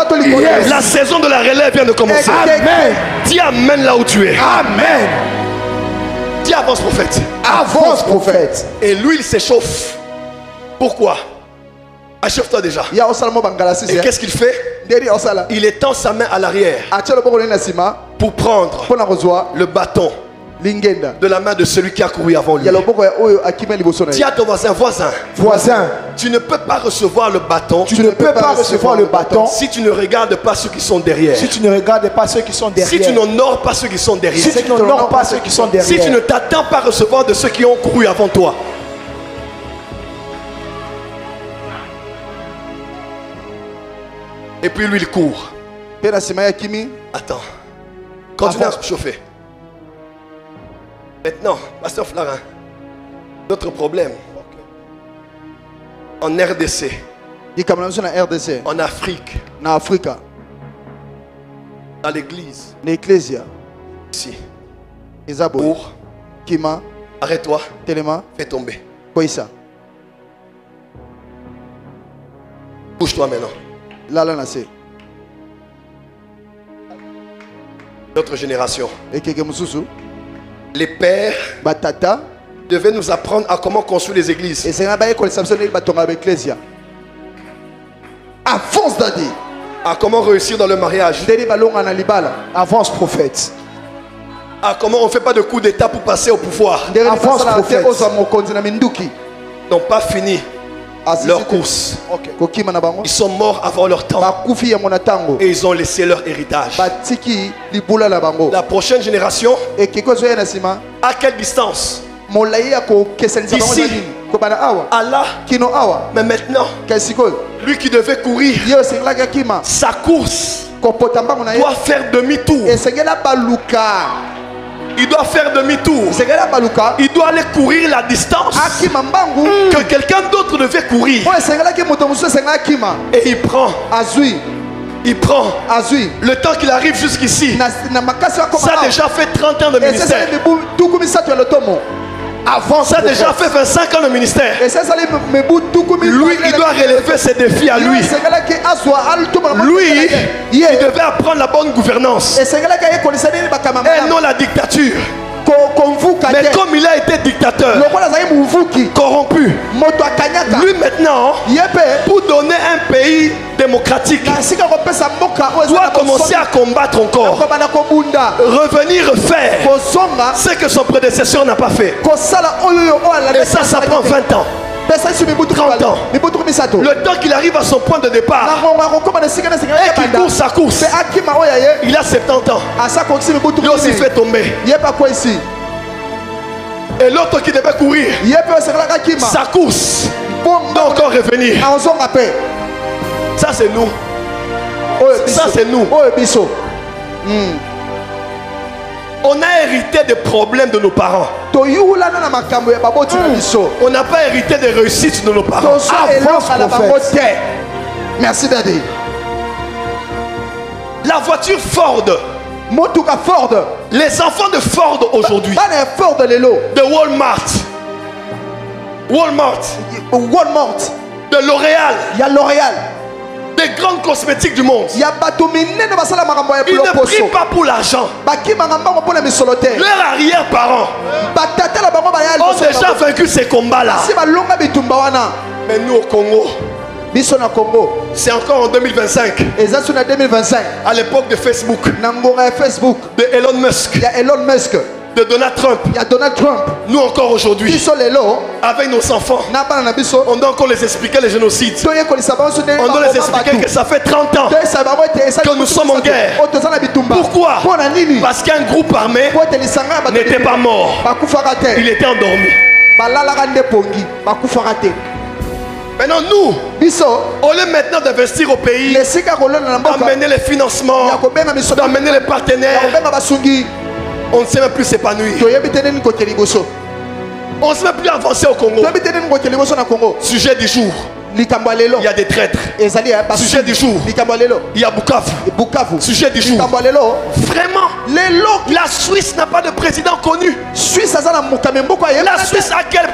la saison de la relève vient de commencer. Amen. Dis amen là où tu es. Amen. Dis avance prophète. Avance prophète. Et lui il s'échauffe. Pourquoi? Achève-toi déjà. Et qu'est-ce qu'il fait? Il étend sa main à l'arrière pour prendre le bâton de la main de celui qui a couru avant lui. Dis à ton voisin, tu ne peux pas recevoir le bâton. Tu ne peux pas recevoir le bâton si tu ne regardes pas ceux qui sont derrière. Si tu ne regardes pas ceux qui sont derrière. Si tu n'honores pas ceux qui sont derrière. Si tu n'honores pas ceux qui sont derrière. Si tu ne t'attends pas à recevoir de ceux qui ont couru avant toi. Et puis lui il court. Attends. Continue à se chauffer. Maintenant, Pasteur Flarin, notre problème en RDC, en Afrique, dans l'église, ici, pour, arrête-toi, fais tomber. Bouge-toi maintenant. Notre génération, les pères devaient nous apprendre à comment construire les églises. Avance Daddy. À comment réussir dans le mariage. Avance prophète. À comment on ne fait pas de coup d'état pour passer au pouvoir. Avance prophète. N'ont pas fini leur course. Ils sont morts avant leur temps. Et ils ont laissé leur héritage. La prochaine génération, à quelle distance? D'ici à là. Mais maintenant, lui qui devait courir, sa course doit faire demi-tour. Il doit faire demi-tour. Il doit aller courir la distance que quelqu'un d'autre devait courir. Et il prend le temps qu'il arrive jusqu'ici. Ça a déjà fait 30 ans de ministère. Ça a déjà fait 25 ans de ministère. Lui, il doit relever ses défis à lui. Lui, il devait apprendre la bonne gouvernance et non la dictature. Mais comme il a été dictateur, corrompu, lui maintenant, pour donner un pays démocratique, doit commencer à combattre encore, revenir faire ce que son prédécesseur n'a pas fait. Et ça prend 20 ans. 30 ans. Le temps qu'il arrive à son point de départ et qu'il court sa course, il a 70 ans. Lui aussi fait tomber. Et l'autre qui devait courir sa course doit encore revenir. Ça c'est nous. Ça c'est nous. On a hérité des problèmes de nos parents. On n'a pas hérité des réussites de nos parents. Merci Daddy. La voiture Ford. Les enfants de Ford aujourd'hui. De Walmart. De L'Oréal. Des grandes cosmétiques du monde. Ils ne prient pas pour l'argent. Leurs arrière-parents ont déjà vaincu ces combats-là. Mais nous au Congo, c'est encore en 2025. À l'époque de Facebook, de Elon Musk, de Donald Trump. Nous encore aujourd'hui, avec nos enfants, on doit encore les expliquer les génocides. On doit les expliquer que ça fait 30 ans que nous sommes en guerre. Pourquoi? Parce qu'un groupe armé n'était pas mort. Il était endormi. Maintenant nous, au lieu maintenant d'investir au pays, d'amener les financements, d'amener les partenaires, on ne sait même plus s'épanouir. On ne sait même plus avancer au Congo. Sujet du jour. Il y a des traîtres. Sujet du jour. Il y a Bukavu. Sujet du jour. Vraiment, la Suisse n'a pas de président connu. La Suisse a quelle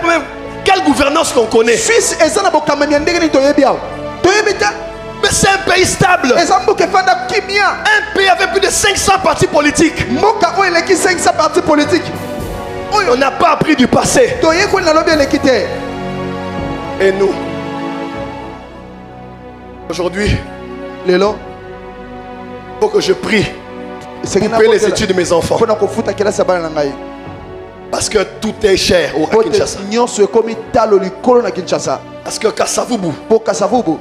gouvernance qu'on connaît? Mais c'est un pays stable. Un pays avec plus de 500 partis politiques. On n'a pas appris du passé. Et nous, aujourd'hui, il faut que je prie pour payer les études de mes enfants. Parce que tout est cher au Kinshasa. Parce que Kasavubu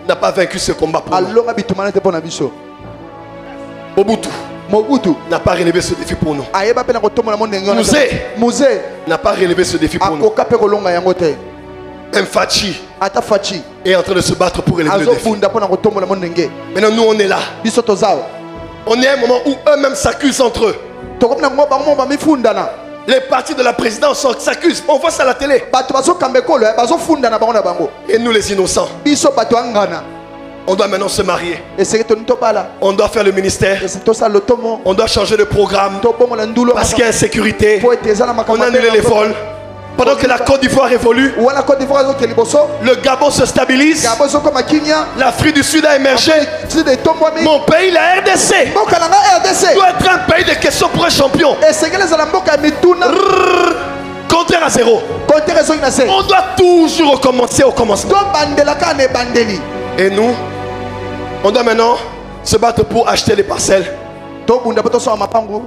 n'a pas vaincu ce combat pour nous. Mobutu n'a pas relevé ce défi pour nous. Mouzé n'a pas relevé ce défi pour nous. Mfachi est en train de se battre pour relever le défi. Maintenant nous on est là. On est à un moment où eux-mêmes s'accusent entre eux. Les partis de la présidence s'accusent. On voit ça à la télé. Et nous les innocents, on doit maintenant se marier. On doit faire le ministère. On doit changer de programme. Parce qu'il y a insécurité. On a annulé les vols. Pendant que la Côte d'Ivoire évolue, le Gabon se stabilise, l'Afrique du Sud a émergé. Mon pays, la RDC, doit être un pays de questions pour un champion. Contraire à zéro. On doit toujours recommencer au commencement. Et nous, on doit maintenant se battre pour acheter les parcelles,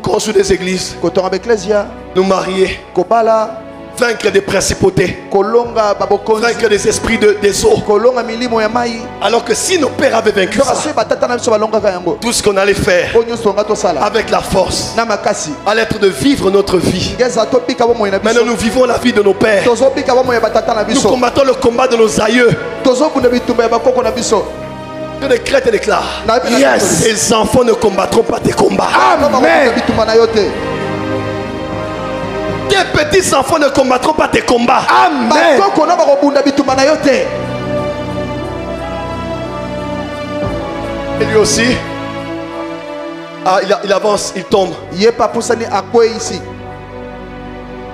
construire des églises, nous marier, vaincre des principautés, vaincre des esprits des eaux. Alors que si nos pères avaient vaincu ça, tout ce qu'on allait faire avec la force allait être de vivre notre vie. Maintenant nous vivons la vie de nos pères. Nous combattons le combat de nos aïeux. Je décrète et déclare, yes, les enfants ne combattront pas tes combats. Amen. Tes petits enfants ne combattront pas tes combats. Amen. Et lui aussi, il avance, il tombe.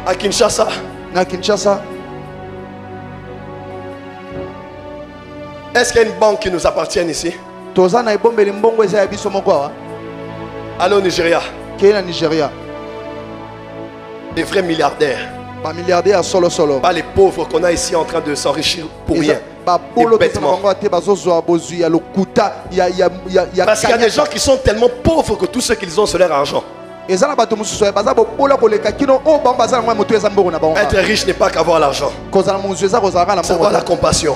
À Kinshasa. Est-ce qu'il y a une banque qui nous appartient ici? Allez au Nigeria. Des vrais milliardaires. Pas les pauvres qu'on a ici en train de s'enrichir pour rien. Bêtement. Parce qu'il y a des gens qui sont tellement pauvres que tout ce qu'ils ont c'est leur argent. Être riche n'est pas qu'avoir l'argent. C'est avoir la compassion.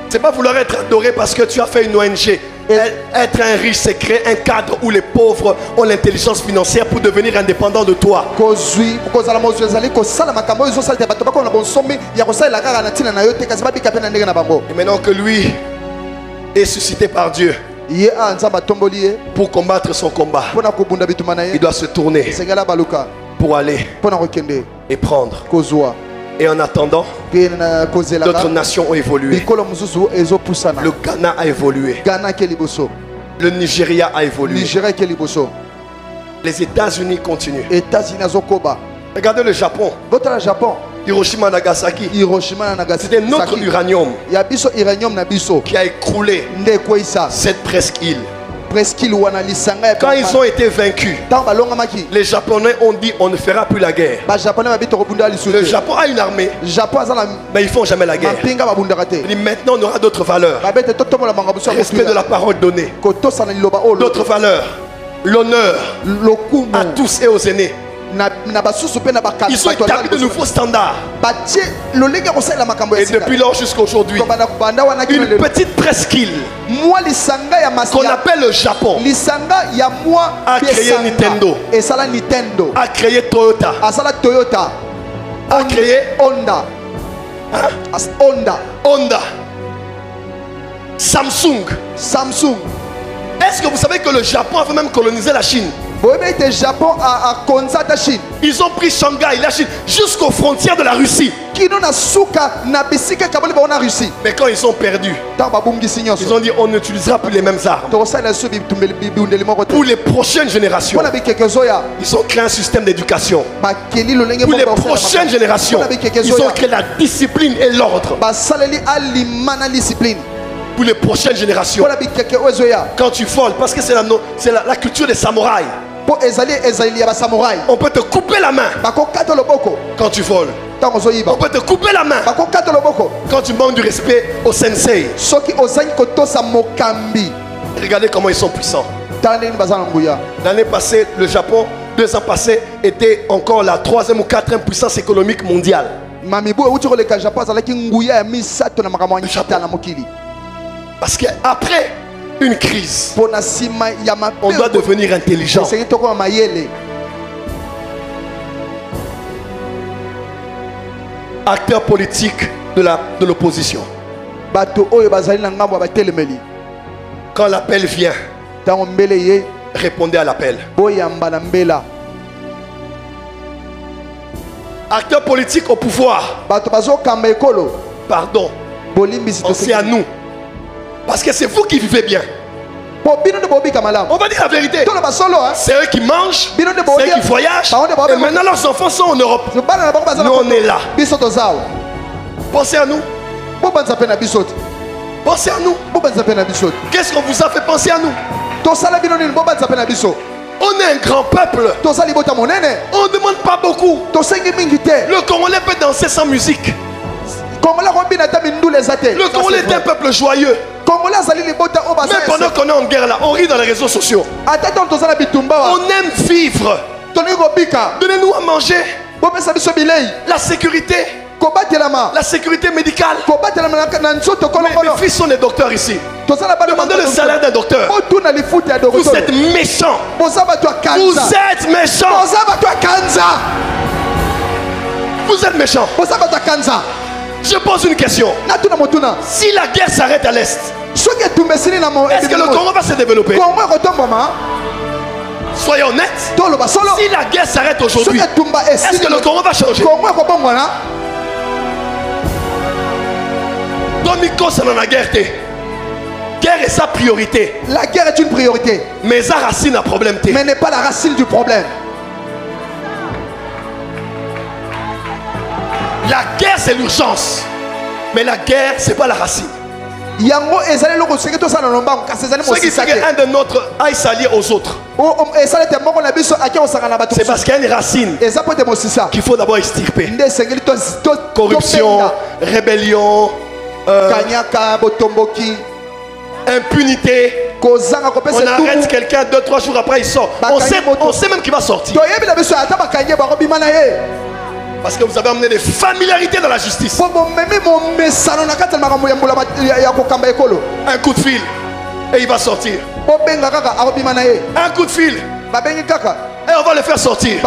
C'est pas vouloir être adoré parce que tu as fait une ONG. Être un riche, c'est créer un cadre où les pauvres ont l'intelligence financière pour devenir indépendants de toi. Et maintenant que lui est suscité par Dieu pour combattre son combat, il doit se tourner pour aller et prendre. Et en attendant, d'autres nations ont évolué. Le Ghana a évolué. Le Nigeria a évolué. Les États-Unis continuent. Regardez le Japon. Hiroshima Nagasaki. C'était notre uranium qui a écroulé cette presqu'île. Quand ils ont été vaincus, les Japonais ont dit on ne fera plus la guerre. Le Japon a une armée, mais ils ne font jamais la guerre. Maintenant on aura d'autres valeurs. Respect de la parole donnée. D'autres valeurs. L'honneur à tous et aux aînés. Ils ont établi de nouveaux standards. Et depuis lors jusqu'à aujourd'hui, une petite presqu'île qu'on appelle le Japon a créé Nintendo, a créé Toyota, a créé Honda, Samsung. Est-ce que vous savez que le Japon a même colonisé la Chine? Japon à Konza ta Chine. Ils ont pris Shanghai, la Chine, jusqu'aux frontières de la Russie. Mais quand ils sont perdus, ils ont dit on n'utilisera plus les mêmes armes. Pour les prochaines générations, ils ont créé un système d'éducation. Pour les prochaines générations, ils ont créé la discipline et l'ordre. Pour les prochaines générations, quand tu voles, parce que c'est la culture des samouraïs, on peut te couper la main quand tu voles. On peut te couper la main quand tu manques du respect au sensei. Regardez comment ils sont puissants. L'année passée, le Japon, 2 ans passés, était encore la 3e ou 4e puissance économique mondiale. Parce qu'après une crise, on doit devenir intelligent. Acteur politique de l'opposition. Quand l'appel vient, répondez à l'appel. Acteur politique au pouvoir. Pardon. C'est à nous. Parce que c'est vous qui vivez bien. On va dire la vérité. C'est eux qui mangent, c'est eux qui voyagent. Et maintenant leurs enfants sont en Europe. Nous on est là. Pensez à nous. Pensez à nous. Qu'est-ce qu'on vous a fait penser à nous? On est un grand peuple. On ne demande pas beaucoup. Le Congolais peut danser sans musique. Le Congolais est un peuple joyeux. Même pendant qu'on est en guerre là, on rit dans les réseaux sociaux. On aime vivre. Donnez-nous à manger. La sécurité. La sécurité médicale. Mes fils sont des docteurs ici. Demandez le salaire d'un docteur. Vous êtes méchants. Vous êtes méchants. Vous êtes méchants. Je pose une question. Si la guerre s'arrête à l'Est, est-ce que le Congo va se développer? Soyons honnêtes. Si la guerre s'arrête aujourd'hui, est-ce que le Congo va changer? Domiko, c'est dans la guerre. Guerre est sa priorité. La guerre est une priorité. Mais sa racine a problème. Mais n'est pas la racine du problème. La guerre c'est l'urgence. Mais la guerre c'est pas la racine. Ce qui fait qu'un de notre aille s'allier aux autres, c'est parce qu'il y a une racine qu'il faut d'abord extirper. Corruption, rébellion, impunité. On arrête quelqu'un 2-3 jours après il sort. On sait même qu'il va sortir. Parce que vous avez amené des familiarités dans la justice. Un coup de fil et il va sortir. Un coup de fil et on va le faire sortir.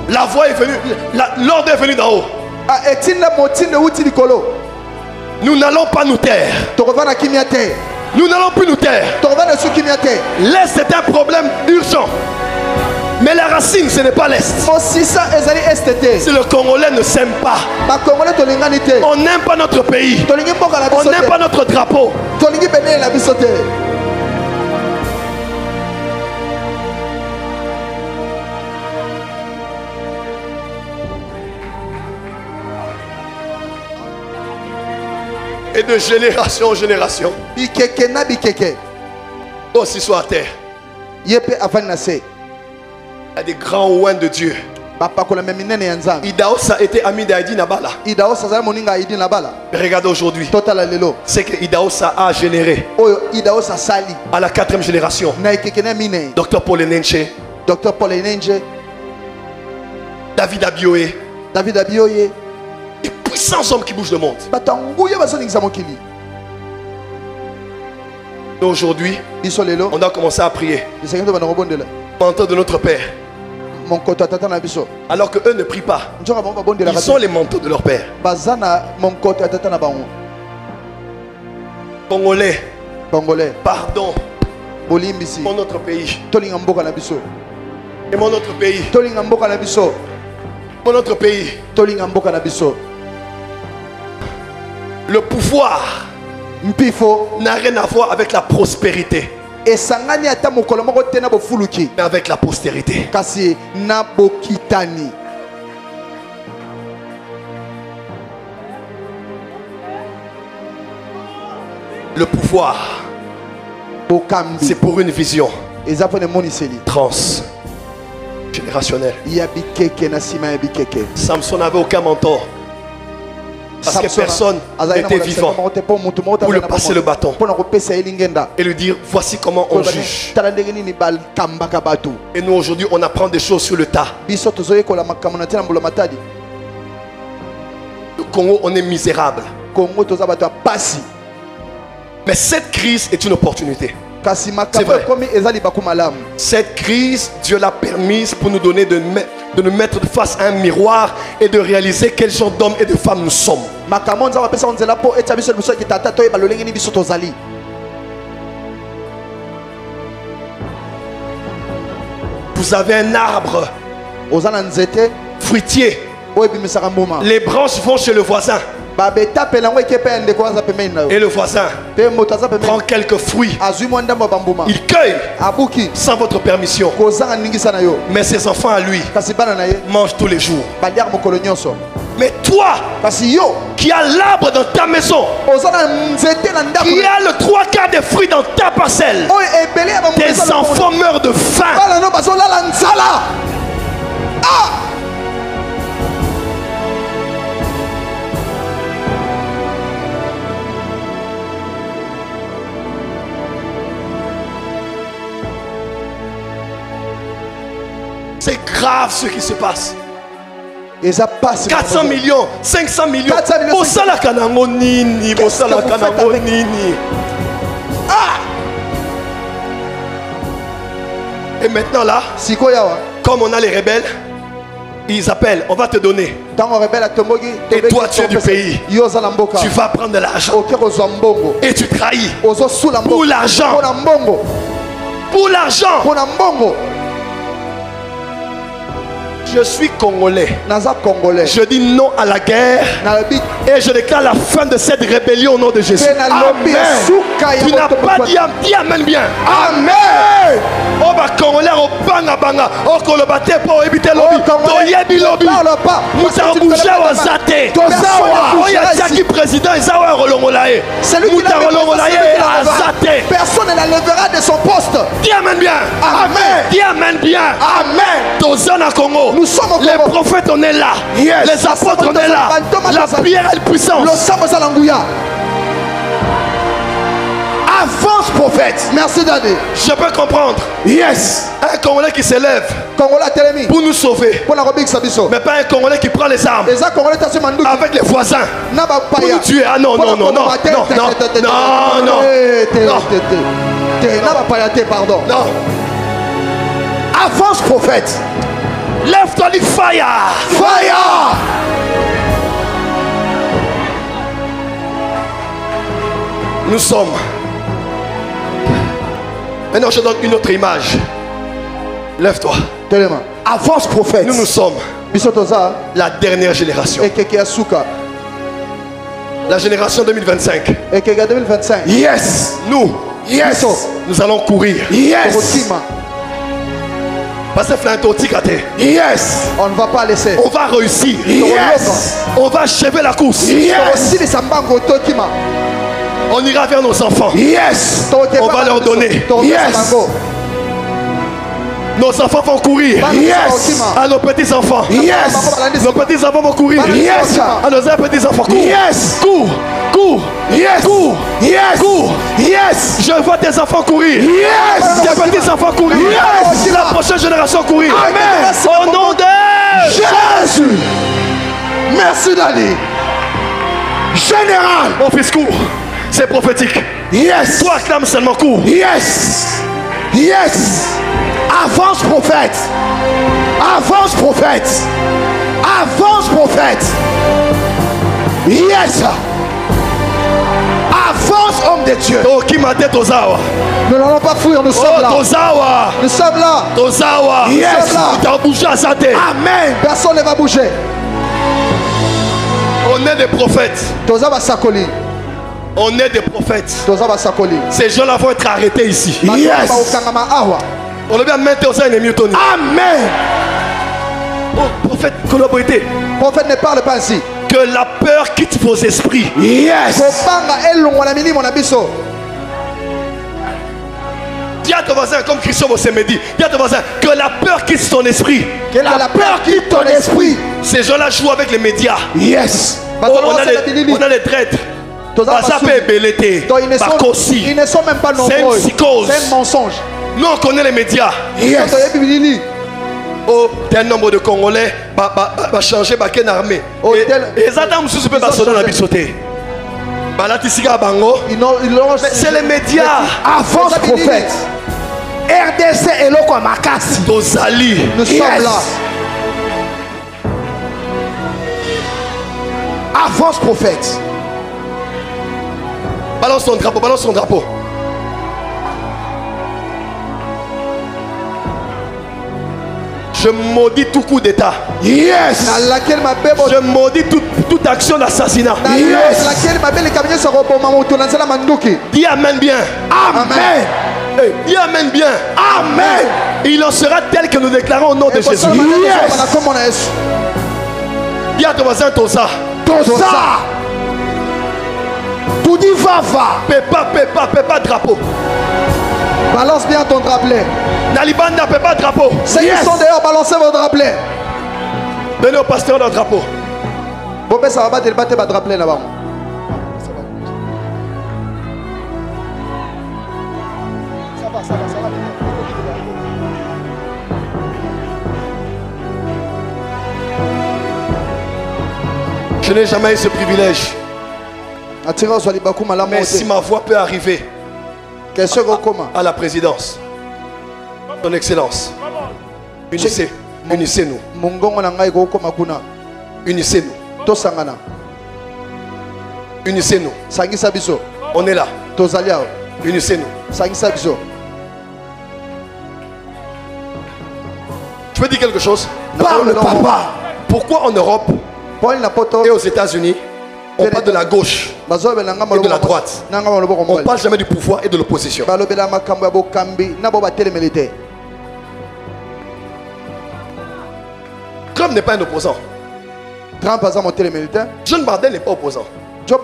La voix est venue, l'ordre est venu d'en haut. Nous n'allons pas nous taire. Nous n'allons plus nous taire. L'Est c'est un problème urgent. Mais la racine, ce n'est pas l'Est. Si le Congolais ne s'aime pas, on n'aime pas notre pays, on n'aime pas notre drapeau. Et de génération en génération, aussi soit à terre. Il y a des grands ouins de Dieu. Idaosa était ami d'Aïdi Nabala. Regardez aujourd'hui. C'est que Idaosa a généré à la 4e génération. Dr Paul Enenche, David Abioye. Des puissants hommes qui bougent le monde. Aujourd'hui, on doit commencer à prier. Mentor de notre Père. Alors que eux ne prient pas. Ils sont les manteaux de leur Père. Congolais. Pardon. bolimbisi mon autre pays. tolinga mboka na biso Et mon autre pays. tolinga mboka na biso Mon autre pays. tolinga mboka na biso. Le pouvoir Mpifo n'a rien à voir avec la prospérité, esangani ata mokolo moko te na bofuluki mais avec la postérité. kasi na bokitani. Le pouvoir, Bokambi c'est pour une vision eza pone moniseli transgénérationnelle. ya bikeke na sima ya bikeke. Samson n'avait aucun mentor. Parce que personne n'était vivant pour lui passer le bâton et lui dire voici comment on juge. Et nous aujourd'hui on apprend des choses sur le tas. Le Congo on est misérable. Mais cette crise est une opportunité. C'est vrai. Cette crise, Dieu l'a permise pour nous donner de nous mettre face à un miroir et de réaliser quel genre d'hommes et de femmes nous sommes. Vous avez un arbre fruitier. Les branches vont chez le voisin. Et le voisin prend quelques fruits. Il cueille sans votre permission. Mais ses enfants à lui mangent tous les jours. Mais toi qui as l'arbre dans ta maison, qui as le 3/4 des fruits dans ta parcelle, tes enfants meurent de faim. C'est grave ce qui se passe. 400 millions, 500 millions. Et maintenant là, comme on a les rebelles, ils appellent, on va te donner. Et toi tu es du pays, tu vas prendre de l'argent et tu trahis pour l'argent. Pour l'argent. Je suis congolais. Je dis non à la guerre. Et je déclare la fin de cette rébellion au nom de Jésus. Amen. Tu n'as pas dit amen bien. Amen. Oh bah congolais au banga banga. Oh kolobate pour éviter lobby. Toyebi lobby. Moussa bouger au zate. Oh ya Jackie président Isawa rolongolae. Moussa rolongolae à zate. Personne ne l'enlèvera de son poste. Dis amen bien. Amen. Dis amen bien. Amen. Tozana Congo. Les prophètes on est là. Yes. Les apôtres on est là. La prière est puissante. Avance prophète. Merci Daddy. Je peux comprendre. Yes. Un Congolais qui s'élève pour nous sauver. Mais pas un Congolais qui prend les armes avec les voisins pour nous tuer. Ah non, non, non, non. Non, non, non. Non. Avance prophète. Lève-toi, dit fire! Fire! Nous sommes. Maintenant, je donne une autre image. Lève-toi. Avance, prophète. Nous sommes la dernière génération. La génération 2025. Yes! Nous. Yes! Nous allons courir. Yes! Yes. On ne va pas laisser. On va réussir. Yes. On va achever la course. Yes. On ira vers nos enfants. Yes. On va leur donner. Yes. Nos enfants vont courir. Yes. À nos petits enfants. Yes. Nos petits enfants vont courir. Yes. À nos petits enfants. Cours. Yes. Cours. Cours. Yes. Cours. Yes. Cours. Yes. Je vois tes enfants courir. Yes. Tes petits enfants courir. Yes. La prochaine génération courir. Amen. Au nom de Jésus. Merci Daddy. Général. Mon fils court. C'est prophétique. Yes. Toi acclame seulement cours. Yes. Yes. Avance prophète. Avance prophète. Avance prophète. Yes. Avance homme de de Dieu. Nous n'allons pas fuir, nous sommes là. Nous sommes là. Yes. Amen. Personne ne va bouger. On est des prophètes. On est des prophètes. Ces gens-là vont être arrêtés ici. Yes. On est bien mettre aux ennemis. Amen. Oh, prophète, collaborité. Prophète ne parle pas ainsi. Que la peur quitte vos esprits. Yes. Dis à ton voisin, comme Christian Bossemedi, dis à ton voisin que la peur quitte ton esprit. Que la peur quitte ton esprit. Ces gens-là jouent avec les médias. Yes. Oh, on a les traîtres. Ils ne sont même pas nombreux. C'est une psychose. C'est un mensonge. Nous on connaît les médias. Yes. Oh, tel nombre de Congolais va changer une armée. Et les Adam sous peut passer dans la bisoté. C'est les médias. Avance prophète. RDC et Loko Makasi. Tozali. Nous sommes là. Avance prophète. Balance ton drapeau, balance ton drapeau. Je maudis tout coup d'état. Yes. Je maudis toute action d'assassinat. Yes. Dis amen bien. Amen. Hey, dis amen bien. Amen. Il en sera tel que nous déclarons au nom de Jésus. Yes. Dis à ton voisin Tosa. Tosa. Tout dit va. Pépa drapeau. Balance bien ton drapelet. Nalibanda pépa drapeau. Ceux qui sont dehors, balancez vos drapelets. Donnez au pasteur notre drapeau. Bon, ça va battre le drapelet là-bas. Ça va. Je n'ai jamais eu ce privilège. Mais si ma voix peut arriver à la présidence, Son Excellence, unissez-nous. Unissez-nous. On est là. Unissez-nous. Tu veux dire quelque chose? Parle, papa. Pourquoi en Europe et aux États-Unis on parle de la gauche et de la droite? On ne parle jamais du pouvoir et de l'opposition. Trump n'est pas un opposant. John Biden n'est pas opposant. Ils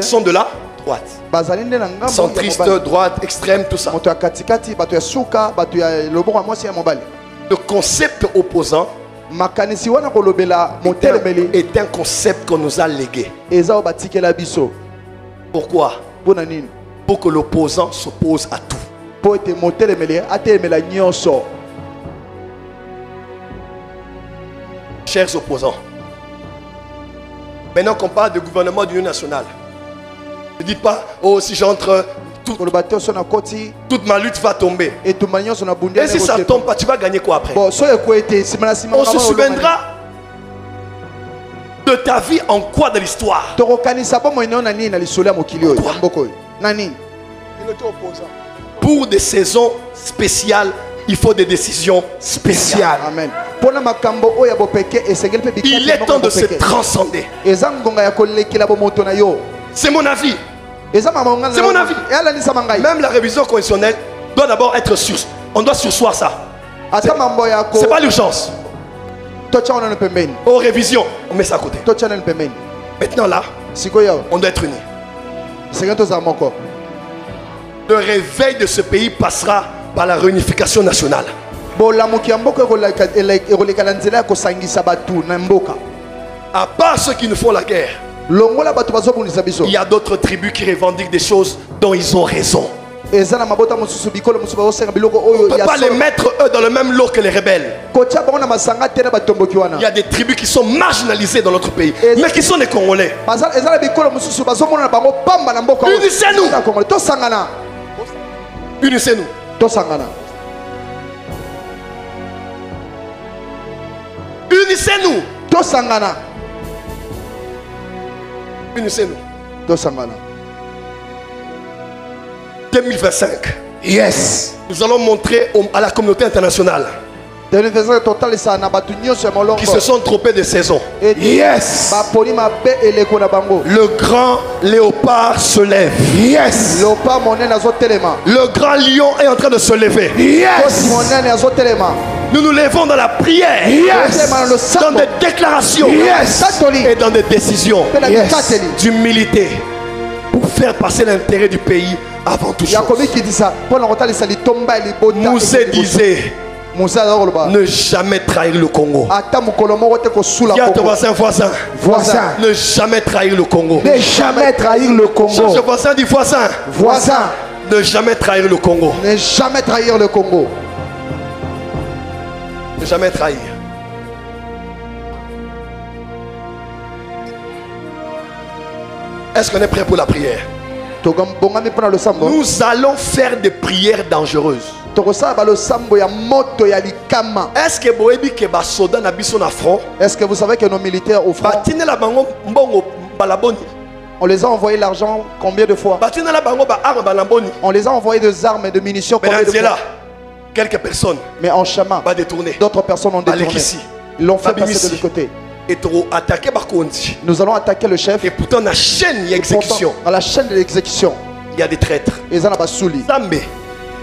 sont de la droite. Centriste, droite, extrême, tout ça. Le concept opposant est un concept qu'on nous a légué. Pourquoi? Pour que l'opposant s'oppose à tout. Chers opposants, maintenant qu'on parle du gouvernement d'union nationale, ne dites pas, oh si j'entre, toute ma lutte va tomber. Et si ça tombe pas, tu vas gagner quoi après? On se souviendra de ta vie en quoi de l'histoire? Pour des saisons spéciales, il faut des décisions spéciales. Amen. Il est temps de se transcender. C'est mon avis. C'est mon avis. Même la révision constitutionnelle doit d'abord être sur. On doit sursoir ça. C'est pas l'urgence. Aux révisions, on met ça à côté. Maintenant là, on doit être unis. Le réveil de ce pays passera par la réunification nationale. À part ceux qui nous font la guerre, il y a d'autres tribus qui revendiquent des choses dont ils ont raison. On ne peut pas les mettre eux dans le même lot que les rebelles. Il y a des tribus qui sont marginalisées dans notre pays, mais qui sont des Congolais. Unissez-nous. Unissez-nous. Unissez-nous. Unissez-nous. 2025, Yes. nous allons montrer à la communauté internationale qui se sont trompés de saison. Yes. Le grand léopard se lève. Yes. Le grand lion est en train de se lever. Yes. Nous nous levons dans la prière, Yes. dans des déclarations Yes. et dans des décisions Yes. d'humilité pour faire passer l'intérêt du pays avant tout chose. Moussé disait ne jamais trahir le Congo. Dis à ton voisin, Voisin. ne jamais trahir le Congo. Ne jamais trahir le Congo. Change de voisin, dis voisin. Voisin. Ne jamais trahir le Congo. Ne jamais trahir le Congo. Ne jamais trahir. Est-ce qu'on est prêt pour la prière? Nous allons faire des prières dangereuses. Est-ce que boyebi ke ba soda na biso na front? Est-ce que vous savez que nos militaires au front, Batine la bango mbongo balaboni. on les a envoyé l'argent combien de fois? Batine la bango ba arme balaboni. On les a envoyé des armes et de munitions Mais combien de là, fois? quelques personnes Mais en chemin, va détourner. d'autres personnes ont détourné. Alekisi. Ils l'ont fait Babimisi. passer de l'autre côté. Et trop attaqué par Kondi. Nous allons attaquer le chef. Et pourtant la chaîne il y a exécution. Pourtant, à la chaîne de l'exécution, Il y a des traîtres. ils en ont bassouli. Zambé,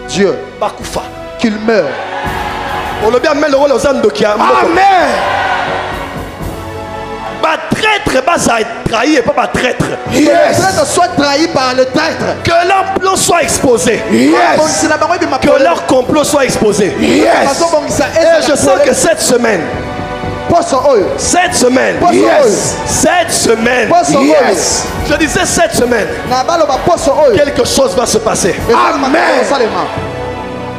Dieu, Bakoufa. qu'il meure. On le bien met le rôle aux âmes de qui a. Amen. Pas traître, pas trahi et pas traître. Que le traître soit trahi par le traître. Que leur plan soit exposé. Yes. Que leur complot soit exposé. Yes. Et je sens que cette semaine, Yes. je disais cette semaine, quelque chose va se passer. Amen.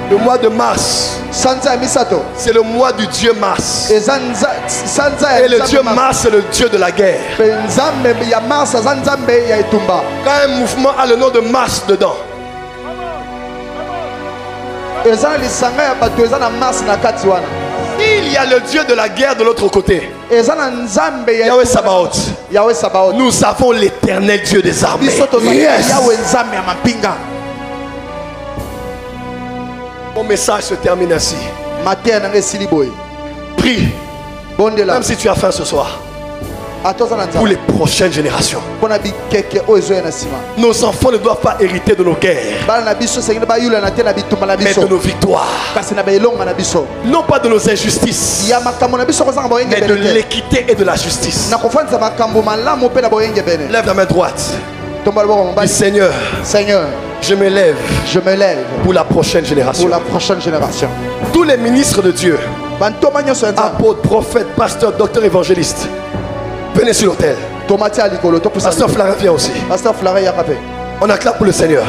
Le mois de mars, c'est le mois du Dieu Mars. Et le Dieu Mars, c'est le Dieu de la guerre. Quand un mouvement a le nom de Mars dedans, il y a le Dieu de la guerre de l'autre côté. Yahweh Sabaoth. Nous avons l'éternel Dieu des armées. Yes. Mon message se termine ainsi. Prie, même si tu as faim ce soir, pour les prochaines générations. Nos enfants ne doivent pas hériter de nos guerres, mais de nos victoires. Non pas de nos injustices, mais de l'équité et de la justice. Lève la main droite. Dis Seigneur, je me lève pour la prochaine génération. Tous les ministres de Dieu, apôtres, prophètes, pasteurs, docteurs, évangélistes, venez sur l'autel. Pasteur Flara vient aussi. On acclame pour le Seigneur.